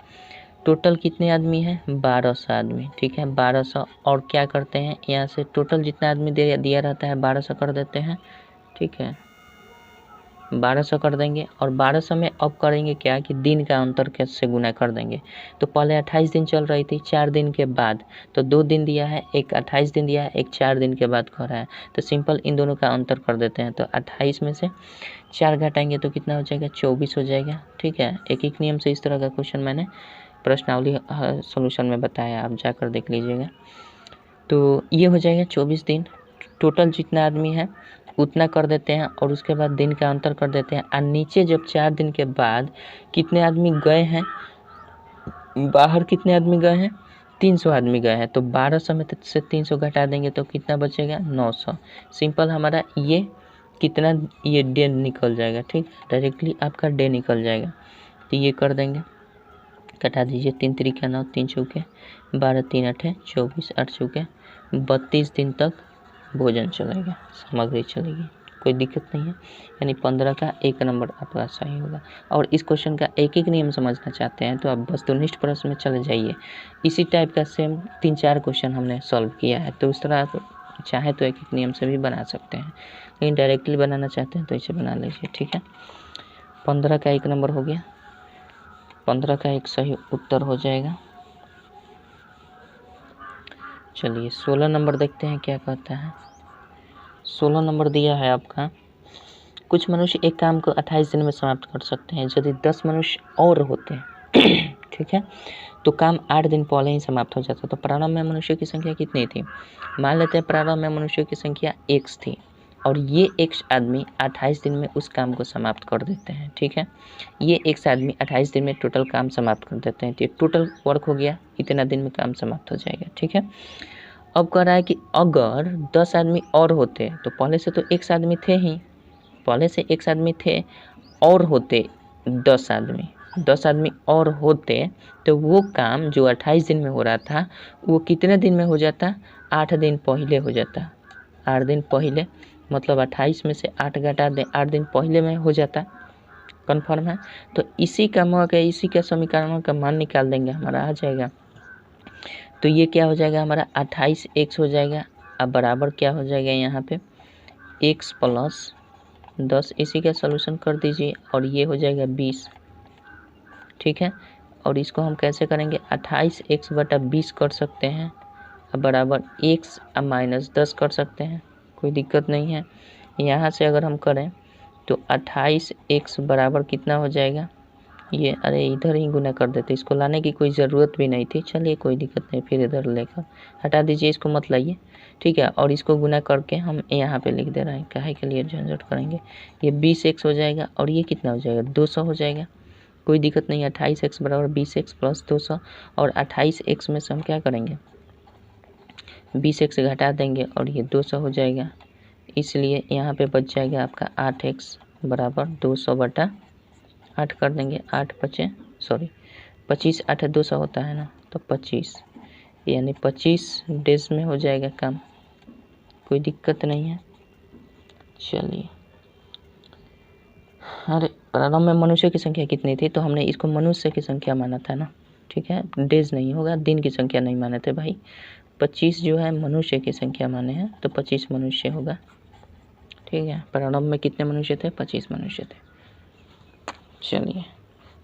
टोटल कितने आदमी हैं, 1200 आदमी। ठीक है, 1200 और क्या करते हैं, यहाँ से टोटल जितना आदमी दिया रहता है 1200 कर देते हैं। ठीक है, 1200 कर देंगे और 1200 में अब करेंगे क्या कि दिन का अंतर कैसे गुना कर देंगे। तो पहले 28 दिन चल रही थी, 4 दिन के बाद तो 2 दिन दिया है, एक 28 दिन दिया है, एक 4 दिन के बाद कर रहा है, तो सिंपल इन दोनों का अंतर कर देते हैं। तो 28 में से 4 घटाएंगे तो कितना हो जाएगा, 24 हो जाएगा। ठीक है, एक एक नियम से इस तरह का क्वेश्चन मैंने प्रश्नावली सोल्यूशन में बताया, आप जाकर देख लीजिएगा। तो ये हो जाएगा 24 दिन, टोटल जितना आदमी है उतना कर देते हैं और उसके बाद दिन का अंतर कर देते हैं। और नीचे जब 4 दिन के बाद कितने आदमी गए हैं बाहर, कितने आदमी गए हैं, 300 आदमी गए हैं, तो 1200 में से 300 घटा देंगे तो कितना बचेगा, 900। सिंपल हमारा ये कितना, ये डे निकल जाएगा। ठीक, डायरेक्टली आपका डे निकल जाएगा। तो ये कर देंगे, कटा दीजिए, 3 3 9 3 चौके 12 3 8 24 8 चौके 32 दिन तक भोजन चलेगा, सामग्री चलेगी। कोई दिक्कत नहीं है, यानी 15 का 1 नंबर आपका सही होगा। और इस क्वेश्चन का एक एक नियम समझना चाहते हैं तो आप वस्तुनिष्ठ प्रश्न में चले जाइए। इसी टाइप का सेम 3-4 क्वेश्चन हमने सॉल्व किया है, तो उस तरह आप चाहे तो एक एक नियम से भी बना सकते हैं, लेकिन डायरेक्टली बनाना चाहते हैं तो इसे बना लीजिए, ठीक है। 15 का 1 नंबर हो गया, 15 का एक सही उत्तर हो जाएगा। चलिए 16 नंबर देखते हैं क्या कहता है। 16 नंबर दिया है आपका, कुछ मनुष्य एक काम को 28 दिन में समाप्त कर सकते हैं यदि 10 मनुष्य और होते हैं ठीक है, तो काम 8 दिन पहले ही समाप्त हो जाता। तो प्रारंभ में मनुष्यों की संख्या कितनी थी? मान लेते हैं प्रारंभ में मनुष्यों की संख्या x थी और ये x आदमी 28 दिन में उस काम को समाप्त कर देते हैं, ठीक है। ये x आदमी 28 दिन में टोटल काम समाप्त कर देते हैं, तो ये टोटल वर्क हो गया, इतना दिन में काम समाप्त हो जाएगा, ठीक है। अब कह रहा है कि अगर 10 आदमी और होते, तो पहले से तो x आदमी थे ही, पहले से x आदमी थे और होते 10 आदमी और होते, तो वो काम जो 28 दिन में हो रहा था वो कितने दिन में हो जाता? 8 दिन पहले हो जाता। 8 दिन पहले मतलब 28 में से 8 घटा दें, 8 दिन पहले में हो जाता। कन्फर्म है? तो इसी का समीकरण का मान निकाल देंगे, हमारा आ जाएगा। तो ये क्या हो जाएगा हमारा 28x हो जाएगा। अब बराबर क्या हो जाएगा यहाँ पे x प्लस 10, इसी का सलूशन कर दीजिए और ये हो जाएगा 20, ठीक है। और इसको हम कैसे करेंगे? 28x बटा 20 कर सकते हैं, अब बराबर x अब माइनस 10 कर सकते हैं, कोई दिक्कत नहीं है। यहाँ से अगर हम करें तो 28x बराबर कितना हो जाएगा? ये अरे इधर ही गुना कर देते, इसको लाने की कोई ज़रूरत भी नहीं थी। चलिए कोई दिक्कत नहीं, फिर इधर लेकर हटा दीजिए, इसको मत लाइए, ठीक है। और इसको गुना करके हम यहाँ पे लिख दे रहे हैं, काहे के लिए झंझट करेंगे। ये 20x हो जाएगा और ये कितना हो जाएगा? 200 हो जाएगा, कोई दिक्कत नहीं। 28x बराबर 20x प्लस 200, और 28x में से हम क्या करेंगे? 20x घटा देंगे और ये 200 हो जाएगा, इसलिए यहाँ पे बच जाएगा आपका 8x बराबर 200 बटा 8 कर देंगे। 25 8 200 होता है ना, तो 25 यानी 25 डेज में हो जाएगा काम, कोई दिक्कत नहीं है। चलिए, अरे प्रारंभ में मनुष्य की संख्या कितनी थी? तो हमने इसको मनुष्य की संख्या माना था ना, ठीक है। डेज नहीं होगा, दिन की संख्या नहीं माने थे भाई। 25 जो है मनुष्य की संख्या माने हैं, तो 25 मनुष्य होगा, ठीक है। प्रारंभ में कितने मनुष्य थे? 25 मनुष्य थे। चलिए,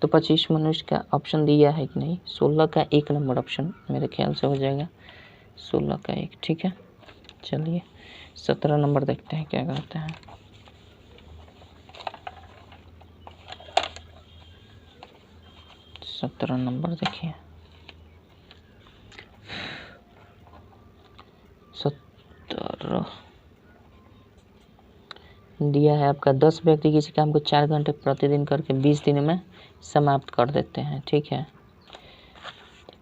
तो 25 मनुष्य का ऑप्शन दिया है कि नहीं? 16 का 1 नंबर ऑप्शन मेरे ख्याल से हो जाएगा, 16 का 1, ठीक है। चलिए 17 नंबर देखते हैं क्या कहता है। सत्रह नंबर देखिए, 17 दिया है आपका 10 व्यक्ति किसी काम को 4 घंटे प्रतिदिन करके 20 दिन में समाप्त कर देते हैं, ठीक है।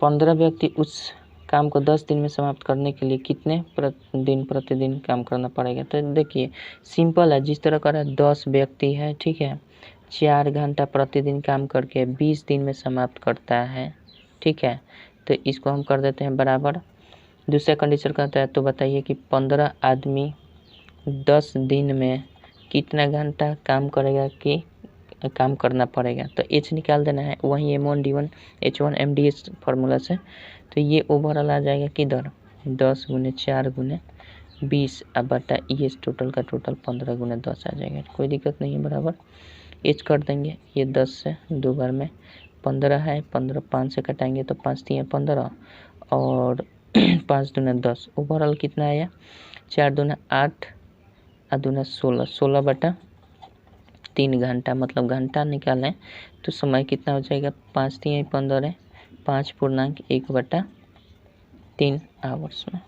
15 व्यक्ति उस काम को 10 दिन में समाप्त करने के लिए कितने प्रतिदिन काम करना पड़ेगा? तो देखिए सिंपल है, जिस तरह का 10 व्यक्ति है, ठीक है, 4 घंटा प्रतिदिन काम करके 20 दिन में समाप्त करता है, ठीक है। तो इसको हम कर देते हैं बराबर, दूसरा कंडीशन कहता है, तो बताइए कि 15 आदमी 10 दिन में कितना घंटा काम करेगा कि काम करना पड़ेगा? तो एच निकाल देना है, वहीं M1 D1 H1 MDS formula से। तो ये ओवरऑल आ जाएगा किधर? 10 गुने 4 गुने 20 अब बटा ये टोटल का टोटल 15 गुने 10 आ जाएगा, कोई दिक्कत नहीं है। बराबर एच कर देंगे, ये 10 से 2 बार में 15 है, 15 5 से कटाएंगे तो 5 3 15 और 5 दूना 10, ओवरऑल कितना आया? 4 दूना 8 और दूना 16, 16 बटा 3 घंटा, मतलब घंटा निकालें तो समय कितना हो जाएगा? 5 3 15 5.1 बटा 3 आवर्स में,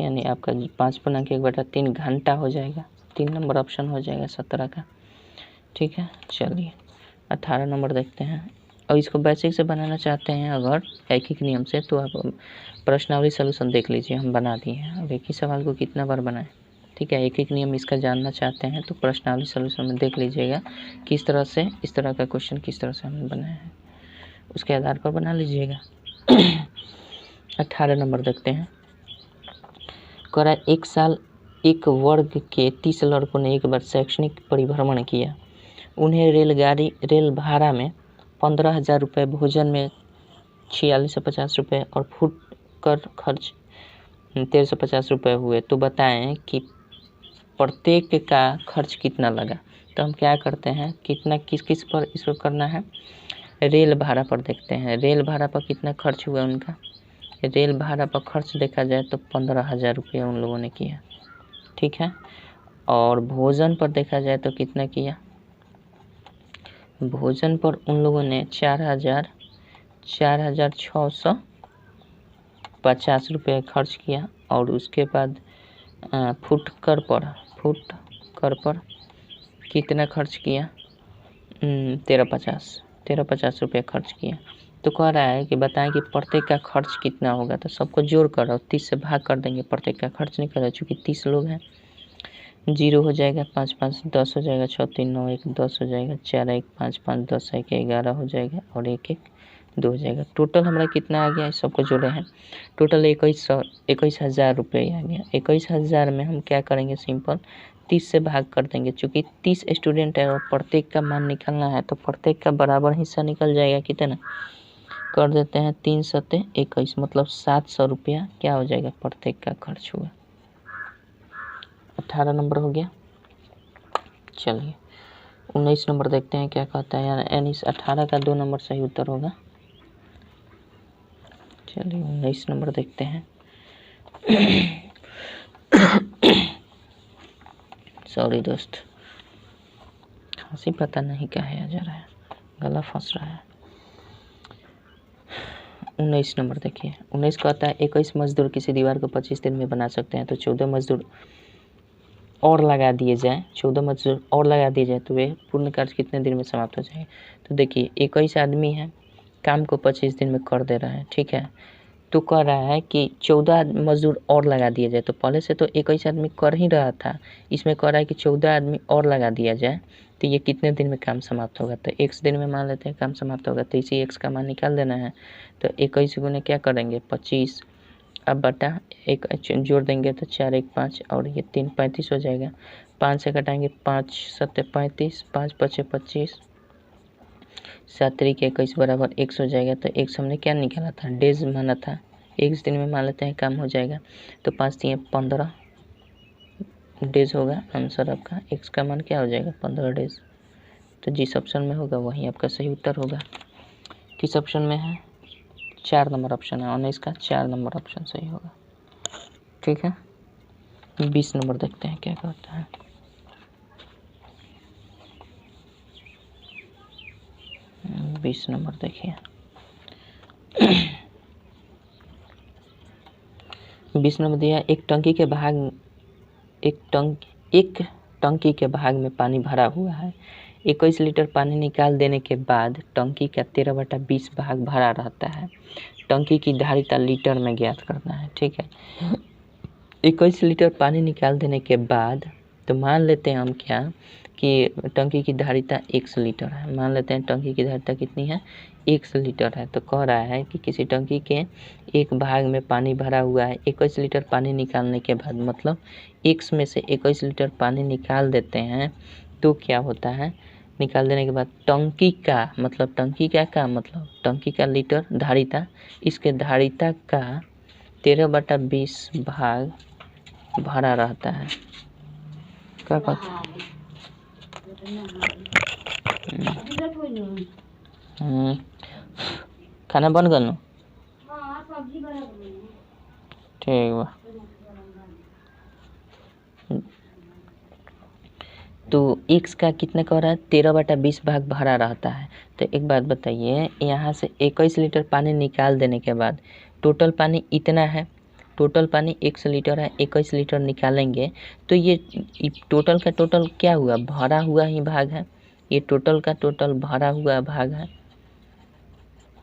यानी आपका 5.1 बटा 3 घंटा हो जाएगा। 3 नंबर ऑप्शन हो जाएगा 17 का, ठीक है। चलिए 18 नंबर देखते हैं, और इसको बेसिक से बनाना चाहते हैं अगर एक एक नियम से, तो आप प्रश्नावली सलूशन देख लीजिए, हम बना दिए हैं। अब एक ही सवाल को कितना बार बनाएं, ठीक है। एक एक नियम इसका जानना चाहते हैं तो प्रश्नावली सलूशन में देख लीजिएगा किस तरह से इस तरह का क्वेश्चन किस तरह से हमने बनाया है, उसके आधार पर बना लीजिएगा। 18 नंबर देखते हैं, कह रहा है 1 साल एक वर्ग के 30 लड़कों ने एक बार शैक्षणिक परिभ्रमण किया। उन्हें रेल भाड़ा में 15,000 रुपये, भोजन में 4650 रुपये और फुट कर खर्च 1350 रुपये हुए। तो बताएं कि प्रत्येक का खर्च कितना लगा। तो हम क्या करते हैं, कितना किस पर इसको करना है, रेल भाड़ा पर देखते हैं। रेल भाड़ा पर कितना खर्च हुआ उनका, रेल भाड़ा पर खर्च देखा जाए तो 15,000 रुपये उन लोगों ने किया, ठीक है। और भोजन पर देखा जाए तो कितना किया, भोजन पर उन लोगों ने 4,650 रुपये खर्च किया। और उसके बाद फुट कर पर कितना खर्च किया, 1350 रुपये खर्च किया। तो कह रहा है कि बताएं कि प्रत्येक का खर्च कितना होगा। तो सबको जोड़ कर और 30 से भाग कर देंगे, प्रत्येक का खर्च निकलेगा। चूँकि 30 लोग हैं, 0 हो जाएगा, 5 5 10 हो जाएगा, 6 3 9 1 10 हो जाएगा, 4 1 5 5 10 1 11 हो जाएगा और 1 1 2 हो जाएगा। टोटल हमारा कितना आ गया, सबको जोड़े हैं, टोटल 21,000 रुपये आ गया। 21,000 में हम क्या करेंगे, सिंपल 30 से भाग कर देंगे। चूँकि 30 स्टूडेंट है और प्रत्येक का मान निकालना है तो प्रत्येक का बराबर हिस्सा निकल जाएगा। कितना कर देते हैं, 3 सत्ते 21, मतलब 700 रुपया क्या हो जाएगा, प्रत्येक का खर्च हुआ। 18 नंबर हो गया। चलिए 19 नंबर देखते हैं क्या कहता है, यानी इस 18 का 2 नंबर सही उत्तर होगा। चलिए 19 नंबर देखते हैं। सॉरी दोस्त, खांसी पता नहीं क्या है, आ जा रहा है, गला फंस रहा है। 19 नंबर देखिए। 19 कहता है 21 मजदूर किसी दीवार को 25 दिन में बना सकते हैं, तो 14 मजदूर और लगा दिए जाए, 14 मजदूर और लगा दिए जाए तो वे पूर्ण कार्य कितने दिन में समाप्त हो जाएंगे। तो देखिए 21 आदमी है, काम को 25 दिन में कर दे रहा है, ठीक है। तो कह रहा है कि 14 मजदूर और लगा दिया जाए। तो पहले से तो 21 आदमी कर ही रहा था, इसमें कह रहा है कि 14 आदमी और लगा दिया जाए तो ये कितने दिन में काम समाप्त होगा। तो x दिन में मान लेते हैं काम समाप्त होगा, तो इसी x का मान निकाल देना है। तो 21 गुने क्या करेंगे, 25, अब बटा 1 जोड़ देंगे तो 4 1 5 और ये 3 35 हो जाएगा। 5 से घटाएंगे 5 7 35, 5 5 25, 7 3 21 बराबर 100 हो जाएगा। तो x हमने क्या निकाला था, डेज माना था, 1 दिन में मान लेते हैं काम हो जाएगा। तो 5 3 15 डेज होगा आंसर आपका। x का मान क्या हो जाएगा, 15 डेज। तो जिस ऑप्शन में होगा वही आपका सही उत्तर होगा। किस ऑप्शन में है, 4 नंबर ऑप्शन है, 19 का 4 नंबर ऑप्शन सही होगा, ठीक है। 20 नंबर देखते हैं क्या कहता है। बीस नंबर देखिए। 20 नंबर दिया, एक टंकी के भाग में पानी भरा हुआ है। 21 लीटर पानी निकाल देने के बाद टंकी का 13/20 भाग भरा रहता है। टंकी की धारिता लीटर में ज्ञात करना है, ठीक है। 21 लीटर पानी निकाल देने के बाद तो मान लेते हैं हम क्या कि टंकी की धारिता 100 लीटर है। मान लेते हैं टंकी की धारिता कितनी है, 100 लीटर है। तो कह रहा है कि किसी टंकी के एक भाग में पानी भरा हुआ है, 21 लीटर पानी निकालने के बाद, मतलब 1 में से 21 लीटर पानी निकाल देते हैं तो क्या होता है, निकाल देने के बाद टंकी का मतलब टंकी का लीटर धारिता, इसके धारिता का 13/20 भाग भरा रहता है। क्या कहते खाना बन गल, ठीक बा। तो x का कितना कह रहा है, 13/20 भाग भरा रहता है। तो एक बात बताइए, यहाँ से 21 लीटर पानी निकाल देने के बाद टोटल पानी इतना है, टोटल पानी 100 लीटर है, 21 लीटर निकालेंगे तो ये टोटल का टोटल क्या हुआ, भरा हुआ ही भाग है। ये टोटल का टोटल भरा हुआ भाग है,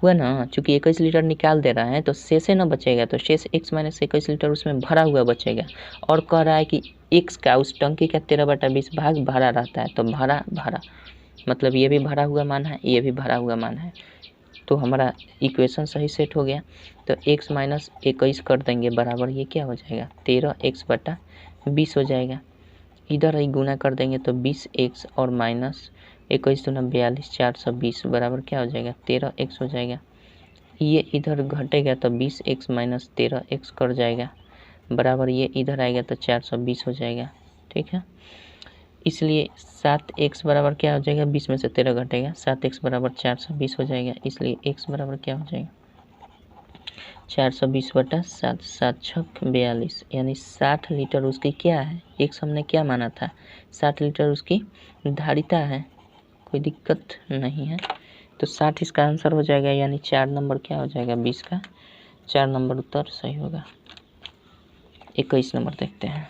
हुआ ना। चूँकि 21 लीटर निकाल दे रहा है तो शेष ना बचेगा, तो शेष x माइनस 21 लीटर उसमें भरा हुआ बचेगा। और कह रहा है कि x का उस टंकी का 13/20 भाग भरा रहता है। तो भरा मतलब ये भी भरा हुआ मान है, ये भी भरा हुआ मान है। तो हमारा इक्वेशन सही सेट हो गया। तो x माइनस 21 कर देंगे बराबर ये क्या हो जाएगा, 13x/20 20 हो जाएगा। इधर ही गुना कर देंगे तो 20x और माइनस 21 दूना 42, 420 बराबर क्या हो जाएगा 13x हो जाएगा। ये इधर घटेगा तो 20x माइनस 13x कर जाएगा बराबर ये इधर आएगा तो 420 हो जाएगा। ठीक है, इसलिए 7x बराबर क्या हो जाएगा, 20 में से 13 घटेगा, 7x बराबर 420 हो जाएगा। इसलिए x बराबर क्या हो जाएगा 420/7, 7 छक 42, यानी 60 लीटर उसकी क्या है, x हमने क्या माना था 60 लीटर उसकी धारिता है, कोई दिक्कत नहीं है। तो 60 इसका आंसर हो जाएगा, यानी 4 नंबर क्या हो जाएगा 20 का 4 नंबर उत्तर सही होगा। 21 नंबर देखते हैं।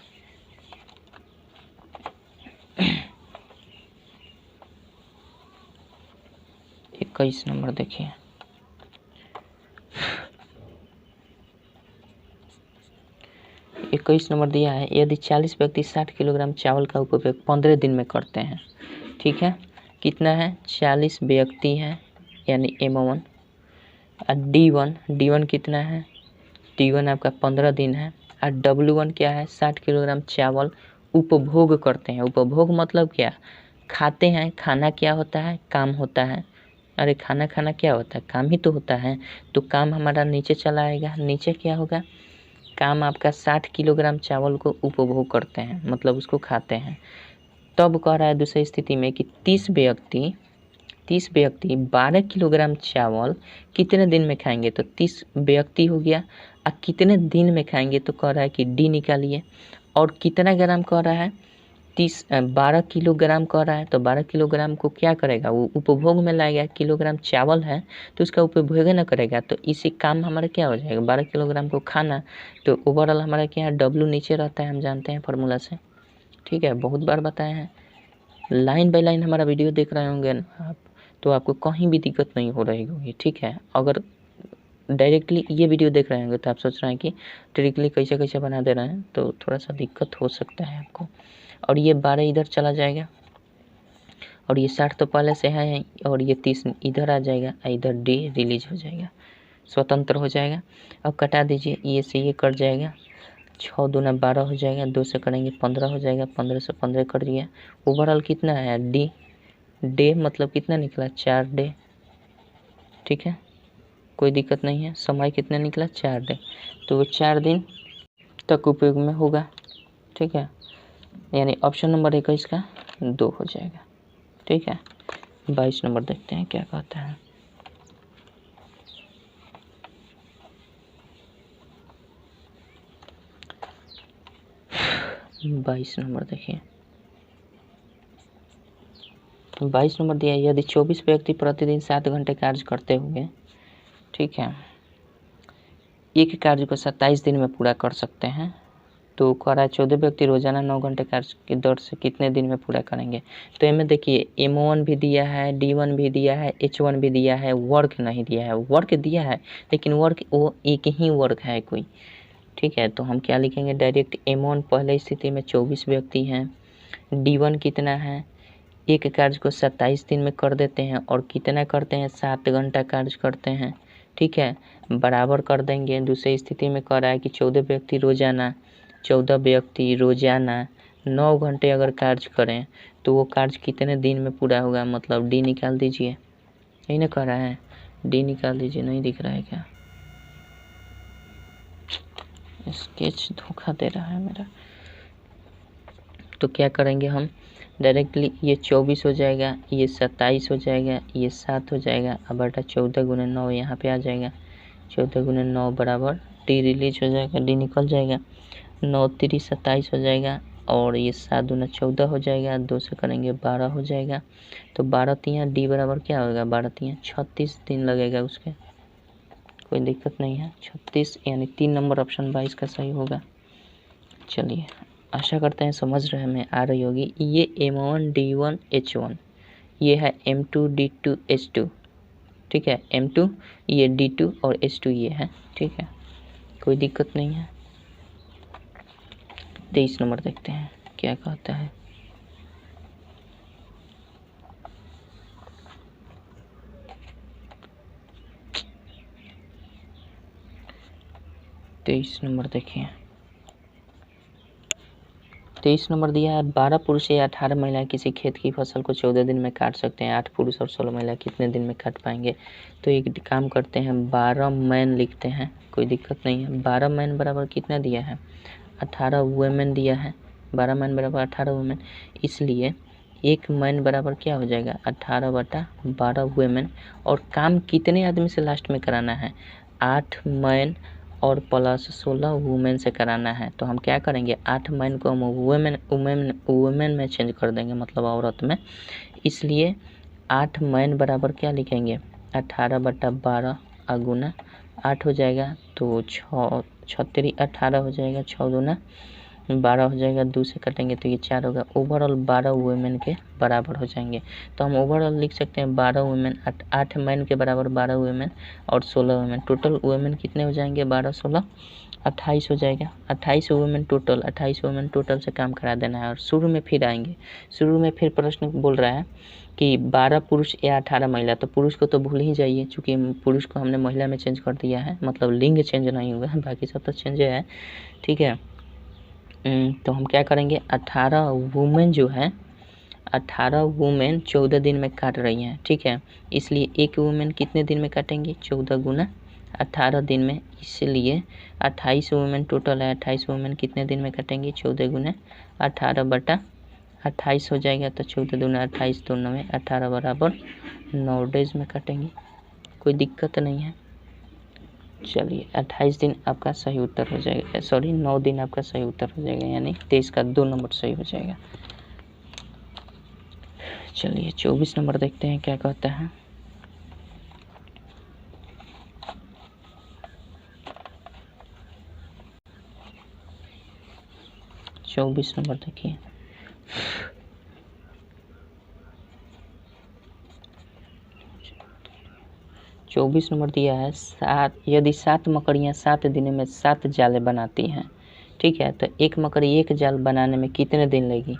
इक्कीस नंबर देखिए, इक्कीस नंबर दिया है, यदि 40 व्यक्ति 60 किलोग्राम चावल का उपयोग 15 दिन में करते हैं। ठीक है, कितना है 40 व्यक्ति हैं यानी M1 और D1 कितना है, D1 आपका 15 दिन है और W1 क्या है 60 किलोग्राम चावल उपभोग करते हैं। उपभोग मतलब क्या, खाते हैं, खाना क्या होता है काम होता है, अरे खाना खाना क्या होता है काम ही तो होता है। तो काम हमारा नीचे चला आएगा, नीचे क्या होगा काम आपका 60 किलोग्राम चावल को उपभोग करते हैं मतलब उसको खाते हैं। तब कह रहा है दूसरी स्थिति में कि 30 व्यक्ति 12 किलोग्राम चावल कितने दिन में खाएंगे, तो 30 व्यक्ति हो गया और कितने दिन में खाएंगे तो कह रहा है कि डी निकालिए। और कितना ग्राम कह रहा है 12 किलोग्राम कह रहा है, तो 12 किलोग्राम को क्या करेगा वो उपभोग में लाएगा, किलोग्राम चावल है तो उसका उपभोग न करेगा, तो इसी काम हमारा क्या हो जाएगा 12 किलोग्राम को खाना। तो ओवरऑल हमारा क्या है W नीचे रहता है, हम जानते हैं फार्मूला से। ठीक है, बहुत बार बताए हैं, लाइन बाय लाइन हमारा वीडियो देख रहे होंगे आप तो आपको कहीं भी दिक्कत नहीं हो रही होगी। ठीक है, अगर डायरेक्टली ये वीडियो देख रहे होंगे तो आप सोच रहे हैं कि ट्रिकली कैसे कैसे बना दे रहे हैं, तो थोड़ा सा दिक्कत हो सकता है आपको। और ये 12 इधर चला जाएगा और ये 60 तो पहले से है और ये 30 इधर आ जाएगा, इधर डी रिलीज हो जाएगा, स्वतंत्र हो जाएगा। अब कटा दीजिए, ये से ये कट जाएगा, 6 दूना 12 हो जाएगा, 2 से करेंगे 15 हो जाएगा, 15 से 15 कट दिया। ओवरऑल कितना है डे मतलब कितना निकला 4 डे। ठीक है, कोई दिक्कत नहीं है। समय कितना निकला 4 डे, तो वो 4 दिन तक उपयोग में होगा। ठीक है, यानी ऑप्शन नंबर 21 का 2 हो जाएगा। ठीक है, 22 नंबर देखते हैं क्या कहता है। 22 नंबर देखिए, 22 नंबर दिया, यदि 24 व्यक्ति प्रतिदिन 7 घंटे कार्य करते हुए, ठीक है, एक कार्य को 27 दिन में पूरा कर सकते हैं, तो कह रहा है 14 व्यक्ति रोजाना 9 घंटे कार्य की दर से कितने दिन में पूरा करेंगे। तो इनमें देखिए M1 भी दिया है, D1 भी दिया है, H1 भी दिया है, वर्क नहीं दिया है। वर्क दिया है लेकिन वर्क वो एक ही वर्क है कोई। ठीक है, तो हम क्या लिखेंगे डायरेक्ट, M1 पहले स्थिति में 24 व्यक्ति हैं, D1 कितना है, एक कार्य को 27 दिन में कर देते हैं और कितना करते हैं 7 घंटा कार्य करते हैं। ठीक है, बराबर कर देंगे। दूसरी स्थिति में कह रहा है कि 14 व्यक्ति रोजाना 9 घंटे अगर कार्य करें तो वो कार्य कितने दिन में पूरा होगा, मतलब डी निकाल दीजिए। यही ना कह रहा है, डी निकाल दीजिए, नहीं दिख रहा है क्या, स्केच धोखा दे रहा है मेरा। तो क्या करेंगे हम डायरेक्टली, ये 24 हो जाएगा, ये 27 हो जाएगा, ये 7 हो जाएगा, अब बटा 14 गुने 9 यहाँ पे आ जाएगा, 14 गुने 9 बराबर डी रिलीज हो जाएगा, डी निकल जाएगा, 9 3 27 हो जाएगा और ये 7 दूना 14 हो जाएगा, 2 से करेंगे 12 हो जाएगा। तो 12 तियाँ डी बराबर क्या होगा, 12 तियाँ 36 दिन लगेगा उसके, कोई दिक्कत नहीं है। 36 यानी 3 नंबर ऑप्शन 22 का सही होगा। चलिए, आशा करते हैं समझ रहे में आ रही होगी। ये M1 D1 H1, ये है M2 D2 H2। ठीक है, M2 ये D2 और H2 ये है। ठीक है, कोई दिक्कत नहीं है। 23 नंबर देखते हैं क्या कहता है। तेईस नंबर देखिए, 23 नंबर दिया है 12 पुरुष या 18 महिलाएं किसी खेत की फसल को 14 दिन में काट सकते हैं। 8 पुरुष और 16 महिला कितने दिन में काट पाएंगे? तो एक काम करते हैं, 12 मैन लिखते हैं, कोई दिक्कत नहीं है। 12 मैन बराबर कितना दिया है? 18 वुमेन दिया है। 12 मैन बराबर 18 वुमेन, इसलिए एक मैन बराबर क्या हो जाएगा? 18/12 वुमेन। और काम कितने आदमी से लास्ट में कराना है? 8 मैन और प्लस 16 वुमेन से कराना है। तो हम क्या करेंगे, 8 मैन को हम वुमेन में चेंज कर देंगे, मतलब औरत में। इसलिए 8 मैन बराबर क्या लिखेंगे? 18/12 अगुना 8 हो जाएगा, तो 6 18 हो जाएगा, 6 दूना 12 हो जाएगा, 2 से कटेंगे तो ये 4 होगा। ओवरऑल 12 वुमेन के बराबर हो जाएंगे। तो हम ओवरऑल लिख सकते हैं 12 वुमेन, 8 मैन के बराबर 12 वुमेन और 16 वुमेन। टोटल वुमेन कितने हो जाएंगे? 12 16 28 हो जाएगा। 28 वुमेन टोटल, 28 वुमेन टोटल से काम करा देना है। और शुरू में फिर आएंगे, शुरू में फिर प्रश्न बोल रहा है कि 12 पुरुष या 18 महिला। तो पुरुष को तो भूल ही जाइए, चूँकि पुरुष को हमने महिला में चेंज कर दिया है, मतलब लिंग चेंज नहीं हुआ है, बाकी सब तो चेंज है, ठीक है। तो हम क्या करेंगे, 18 वुमेन जो है, 18 वुमेन 14 दिन में काट रही हैं, ठीक है। इसलिए एक वुमेन कितने दिन में काटेंगे? 14 गुना 18 दिन में, इसलिए 28 वुमेन टोटल है। 28 वुमेन कितने दिन में काटेंगे? 14 गुना 18/28 हो जाएगा, तो 14 दूना 28, 2 9 18 बराबर 9 डेज में काटेंगे, कोई दिक्कत नहीं है। चलिए 28 दिन आपका सही उत्तर हो जाएगा, सॉरी 9 दिन आपका सही उत्तर हो जाएगा, यानी 23 का 2 नंबर सही हो जाएगा। चलिए 24 नंबर देखते हैं क्या कहता है। चौबीस नंबर देखिए, चौबीस नंबर दिया है, यदि 7 मकड़ियाँ 7 दिन में 7 जाले बनाती हैं, ठीक है, तो एक मकड़ी एक जाल बनाने में कितने दिन लगी?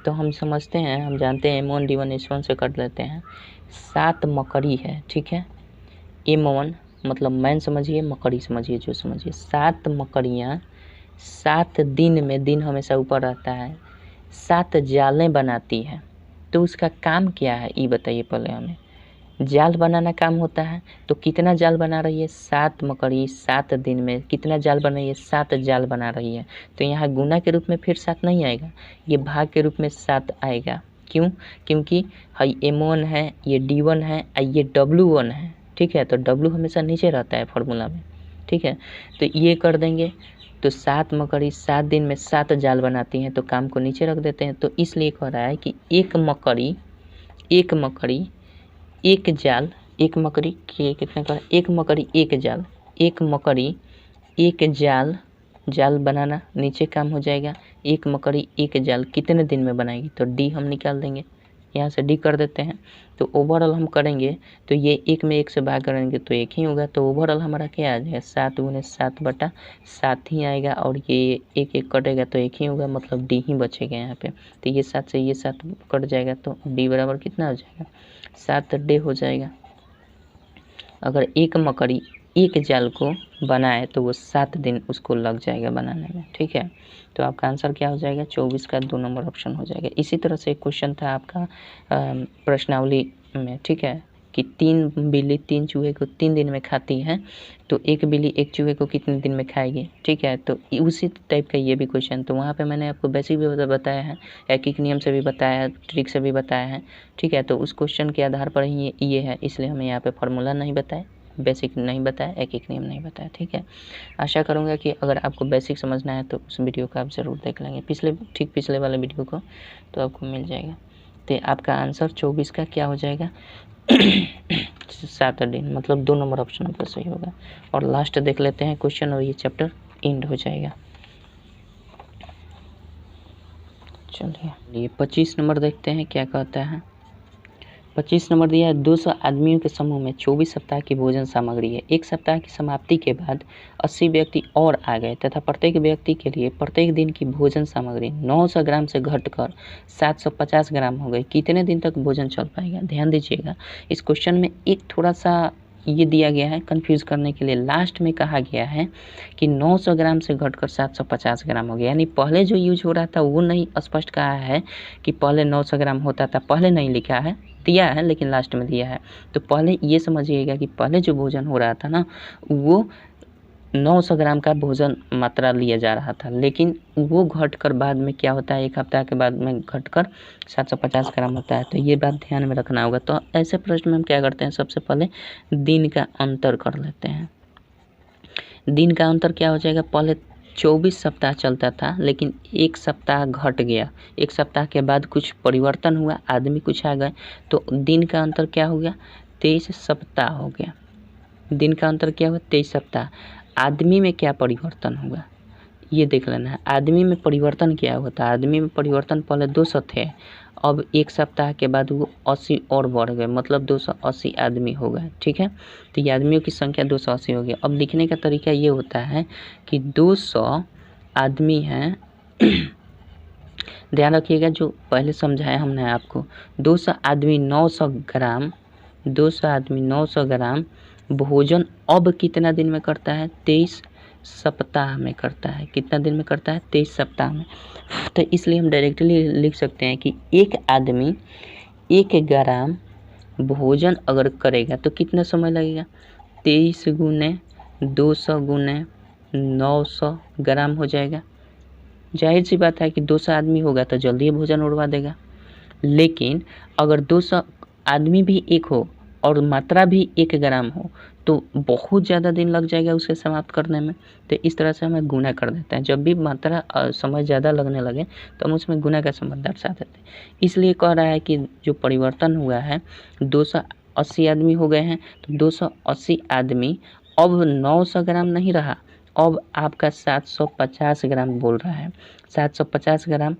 तो हम समझते हैं, हम जानते हैं M1 D1 S1 से कर लेते हैं। 7 मकड़ी है, ठीक है, M1 मतलब मैन समझिए, मकड़ी समझिए, जो समझिए। 7 मकड़ियाँ 7 दिन में, दिन हमेशा ऊपर रहता है, 7 जालें बनाती है। तो उसका काम क्या है ये बताइए पहले हमें। जाल बनाना काम होता है, तो कितना जाल बना रही है? 7 मकड़ी 7 दिन में कितना जाल बना रही है? 7 जाल बना रही है। तो यहाँ गुना के रूप में फिर 7 नहीं आएगा, ये भाग के रूप में 7 आएगा। क्यों? क्योंकि M1 है, ये D1 है, ये W1 है, ठीक है। तो W हमेशा नीचे रहता है फॉर्मूला में, ठीक है। तो ये कर देंगे, तो 7 मकड़ी 7 दिन में 7 जाल बनाती हैं, तो काम को नीचे रख देते हैं। तो इसलिए कह रहा है कि एक मकड़ी एक जाल, एक मकड़ी के कितने का? एक मकड़ी एक जाल, एक मकड़ी एक जाल बनाना नीचे काम हो जाएगा। एक मकड़ी एक जाल कितने दिन में बनाएगी? तो डी हम निकाल देंगे, यहाँ से डी कर देते हैं। तो ओवरऑल हम करेंगे तो ये 1 में 1 से भाग करेंगे तो 1 ही होगा। तो ओवरऑल हमारा क्या आ जाएगा? 7 गुने 7/7 ही आएगा, और ये 1 1 कटेगा तो 1 ही होगा, मतलब डी ही बचेगा यहाँ पे। तो ये 7 से ये 7 कट जाएगा, तो डी बराबर कितना हो जाएगा? 7 डे हो जाएगा। अगर एक मकड़ी एक जाल को बनाए तो वो 7 दिन उसको लग जाएगा बनाने में, ठीक है। तो आपका आंसर क्या हो जाएगा? 24 का 2 नंबर ऑप्शन हो जाएगा। इसी तरह से एक क्वेश्चन था आपका प्रश्नावली में, ठीक है, कि 3 बिल्ली 3 चूहे को 3 दिन में खाती है, तो एक बिल्ली एक चूहे को कितने दिन में खाएगी, ठीक है। तो उसी टाइप का ये भी क्वेश्चन, तो वहाँ पे मैंने आपको बेसिक भी बताया है, एक नियम से भी बताया है, ट्रिक से भी बताया है, ठीक है। तो उस क्वेश्चन के आधार पर ही ये है, इसलिए हमें यहाँ पे फार्मूला नहीं बताया, बेसिक नहीं बताया, एक नियम नहीं बताया, ठीक है। आशा करूँगा कि अगर आपको बेसिक समझना है तो उस वीडियो को आप ज़रूर देख लेंगे, पिछले वाले वीडियो को, तो आपको मिल जाएगा। तो आपका आंसर 24 का क्या हो जाएगा? 7 दिन, मतलब 2 नंबर ऑप्शन आपका सही होगा। और लास्ट देख लेते हैं क्वेश्चन, और ये चैप्टर एंड हो जाएगा। चलिए 25 नंबर देखते हैं क्या कहता है। 25 नंबर दिया है, 200 आदमियों के समूह में 24 सप्ताह की भोजन सामग्री है। एक सप्ताह की समाप्ति के बाद 80 व्यक्ति और आ गए तथा प्रत्येक व्यक्ति के लिए प्रत्येक दिन की भोजन सामग्री 900 ग्राम से घटकर 750 ग्राम हो गई। कितने दिन तक भोजन चल पाएगा? ध्यान दीजिएगा, इस क्वेश्चन में एक थोड़ा सा ये दिया गया है कंफ्यूज करने के लिए। लास्ट में कहा गया है कि 900 ग्राम से घटकर 750 ग्राम हो गया, यानी पहले जो यूज हो रहा था वो नहीं स्पष्ट कहा है कि पहले 900 ग्राम होता था, पहले नहीं लिखा है, दिया है लेकिन लास्ट में दिया है। तो पहले ये समझिएगा कि पहले जो भोजन हो रहा था ना वो 900 ग्राम का भोजन मात्रा लिया जा रहा था, लेकिन वो घटकर बाद में क्या होता है, एक हफ्ता के बाद में घटकर 750 ग्राम होता है। तो ये बात ध्यान में रखना होगा। तो ऐसे प्रश्न में हम क्या करते हैं, सबसे पहले दिन का अंतर कर लेते हैं। दिन का अंतर क्या हो जाएगा, पहले 24 सप्ताह चलता था लेकिन एक सप्ताह घट गया, एक सप्ताह के बाद कुछ परिवर्तन हुआ, आदमी कुछ आ गए, तो दिन का अंतर क्या हो गया, 23 सप्ताह हो गया। दिन का अंतर क्या हुआ, 23 सप्ताह। आदमी में क्या परिवर्तन हुआ ये देख लेना है। आदमी में परिवर्तन क्या हुआ था, आदमी में परिवर्तन पहले 200 थे, अब एक सप्ताह के बाद वो 80 और बढ़ गए, मतलब 280 आदमी हो गए। ठीक है, तो ये आदमियों की संख्या 280 हो गई। अब लिखने का तरीका ये होता है कि 200 आदमी हैं ध्यान रखिएगा जो पहले समझाया हमने आपको, 200 आदमी 900 ग्राम, 200 आदमी 900 ग्राम भोजन अब कितना दिन में करता है, 23 सप्ताह में करता है। कितना दिन में करता है, 23 सप्ताह में। तो इसलिए हम डायरेक्टली लिख सकते हैं कि एक आदमी 1 ग्राम भोजन अगर करेगा तो कितना समय लगेगा, 23 गुने 200 गुने 900 ग्राम हो जाएगा। जाहिर सी बात है कि 200 आदमी होगा तो जल्दी भोजन उड़वा देगा, लेकिन अगर 200 आदमी भी एक हो और मात्रा भी 1 ग्राम हो तो बहुत ज़्यादा दिन लग जाएगा उसे समाप्त करने में। तो इस तरह से हमें गुना कर देते हैं, जब भी मात्रा समय ज़्यादा लगने लगे तो हम उसमें गुना का संबंध दर्शा देते हैं। इसलिए कह रहा है कि जो परिवर्तन हुआ है 280 आदमी हो गए हैं, तो 280 आदमी अब 900 ग्राम नहीं रहा, अब आपका 750 ग्राम बोल रहा है। 750 ग्राम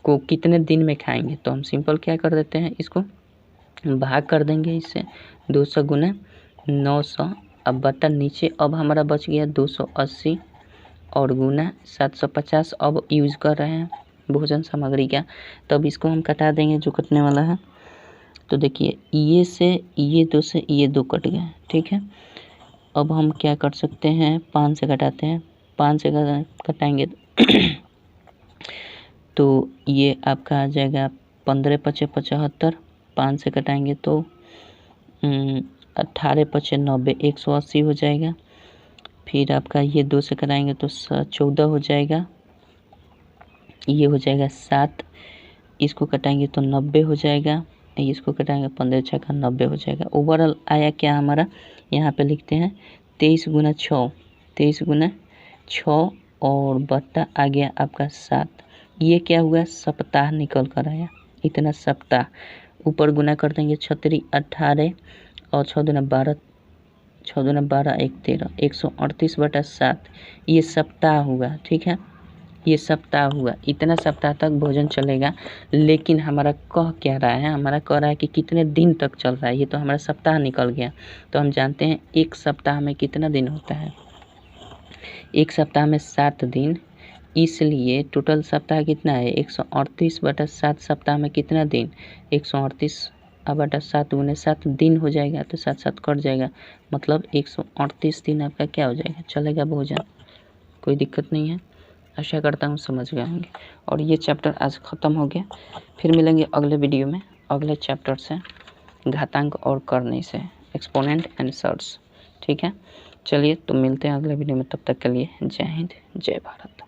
को कितने दिन में खाएंगे, तो हम सिंपल क्या कर देते हैं, इसको भाग कर देंगे इससे, 200 गुना 900, अब बटा नीचे, अब हमारा बच गया 280 और गुना 750 अब यूज़ कर रहे हैं भोजन सामग्री का, तब इसको हम कटा देंगे जो कटने वाला है। तो देखिए ये से ये 2 से ये 2 कट गए। ठीक है, अब हम क्या कर सकते हैं, 5 से घटाते हैं, 5 से घटाएंगे तो ये आपका आ जाएगा 15 पचे 75, 5 से घटाएंगे तो 18 पचे 90, 180 हो जाएगा। फिर आपका ये 2 से कराएंगे तो 14 हो जाएगा, ये हो जाएगा 7, इसको कटाएंगे तो 90 हो जाएगा, इसको कटाएंगे 15 छक्का 90 हो जाएगा। ओवरऑल आया क्या हमारा, यहाँ पे लिखते हैं 23 गुना 6, 23 गुना 6 और बट्टा आ गया आपका 7। ये क्या हुआ, सप्ताह निकल कर आया, इतना सप्ताह। ऊपर गुना कर देंगे 36 18 और 6 दूना 12, 6 दूना 12 1 13, 138/7 ये सप्ताह हुआ। ठीक है, ये सप्ताह हुआ, इतना सप्ताह तक भोजन चलेगा। लेकिन हमारा कह क्या रहा है, हमारा कह रहा है कि कितने दिन तक चल रहा है, ये तो हमारा सप्ताह निकल गया। तो हम जानते हैं एक सप्ताह में कितना दिन होता है, एक सप्ताह में 7 दिन, इसलिए टोटल सप्ताह कितना है 138/7। सप्ताह में कितना दिन, 138/7 गुने 7 दिन हो जाएगा, तो 7 7 कट जाएगा, मतलब 138 दिन आपका क्या हो जाएगा, चलेगा भोजन, कोई दिक्कत नहीं है। आशा करता हूँ समझ गए होंगे। और ये चैप्टर आज ख़त्म हो गया, फिर मिलेंगे अगले वीडियो में अगले चैप्टर से, घातांक और करनी से, एक्सपोनेंट एंड सर्ट्स। ठीक है, चलिए तो मिलते हैं अगले वीडियो में, तब तक के लिए जय हिंद जय भारत।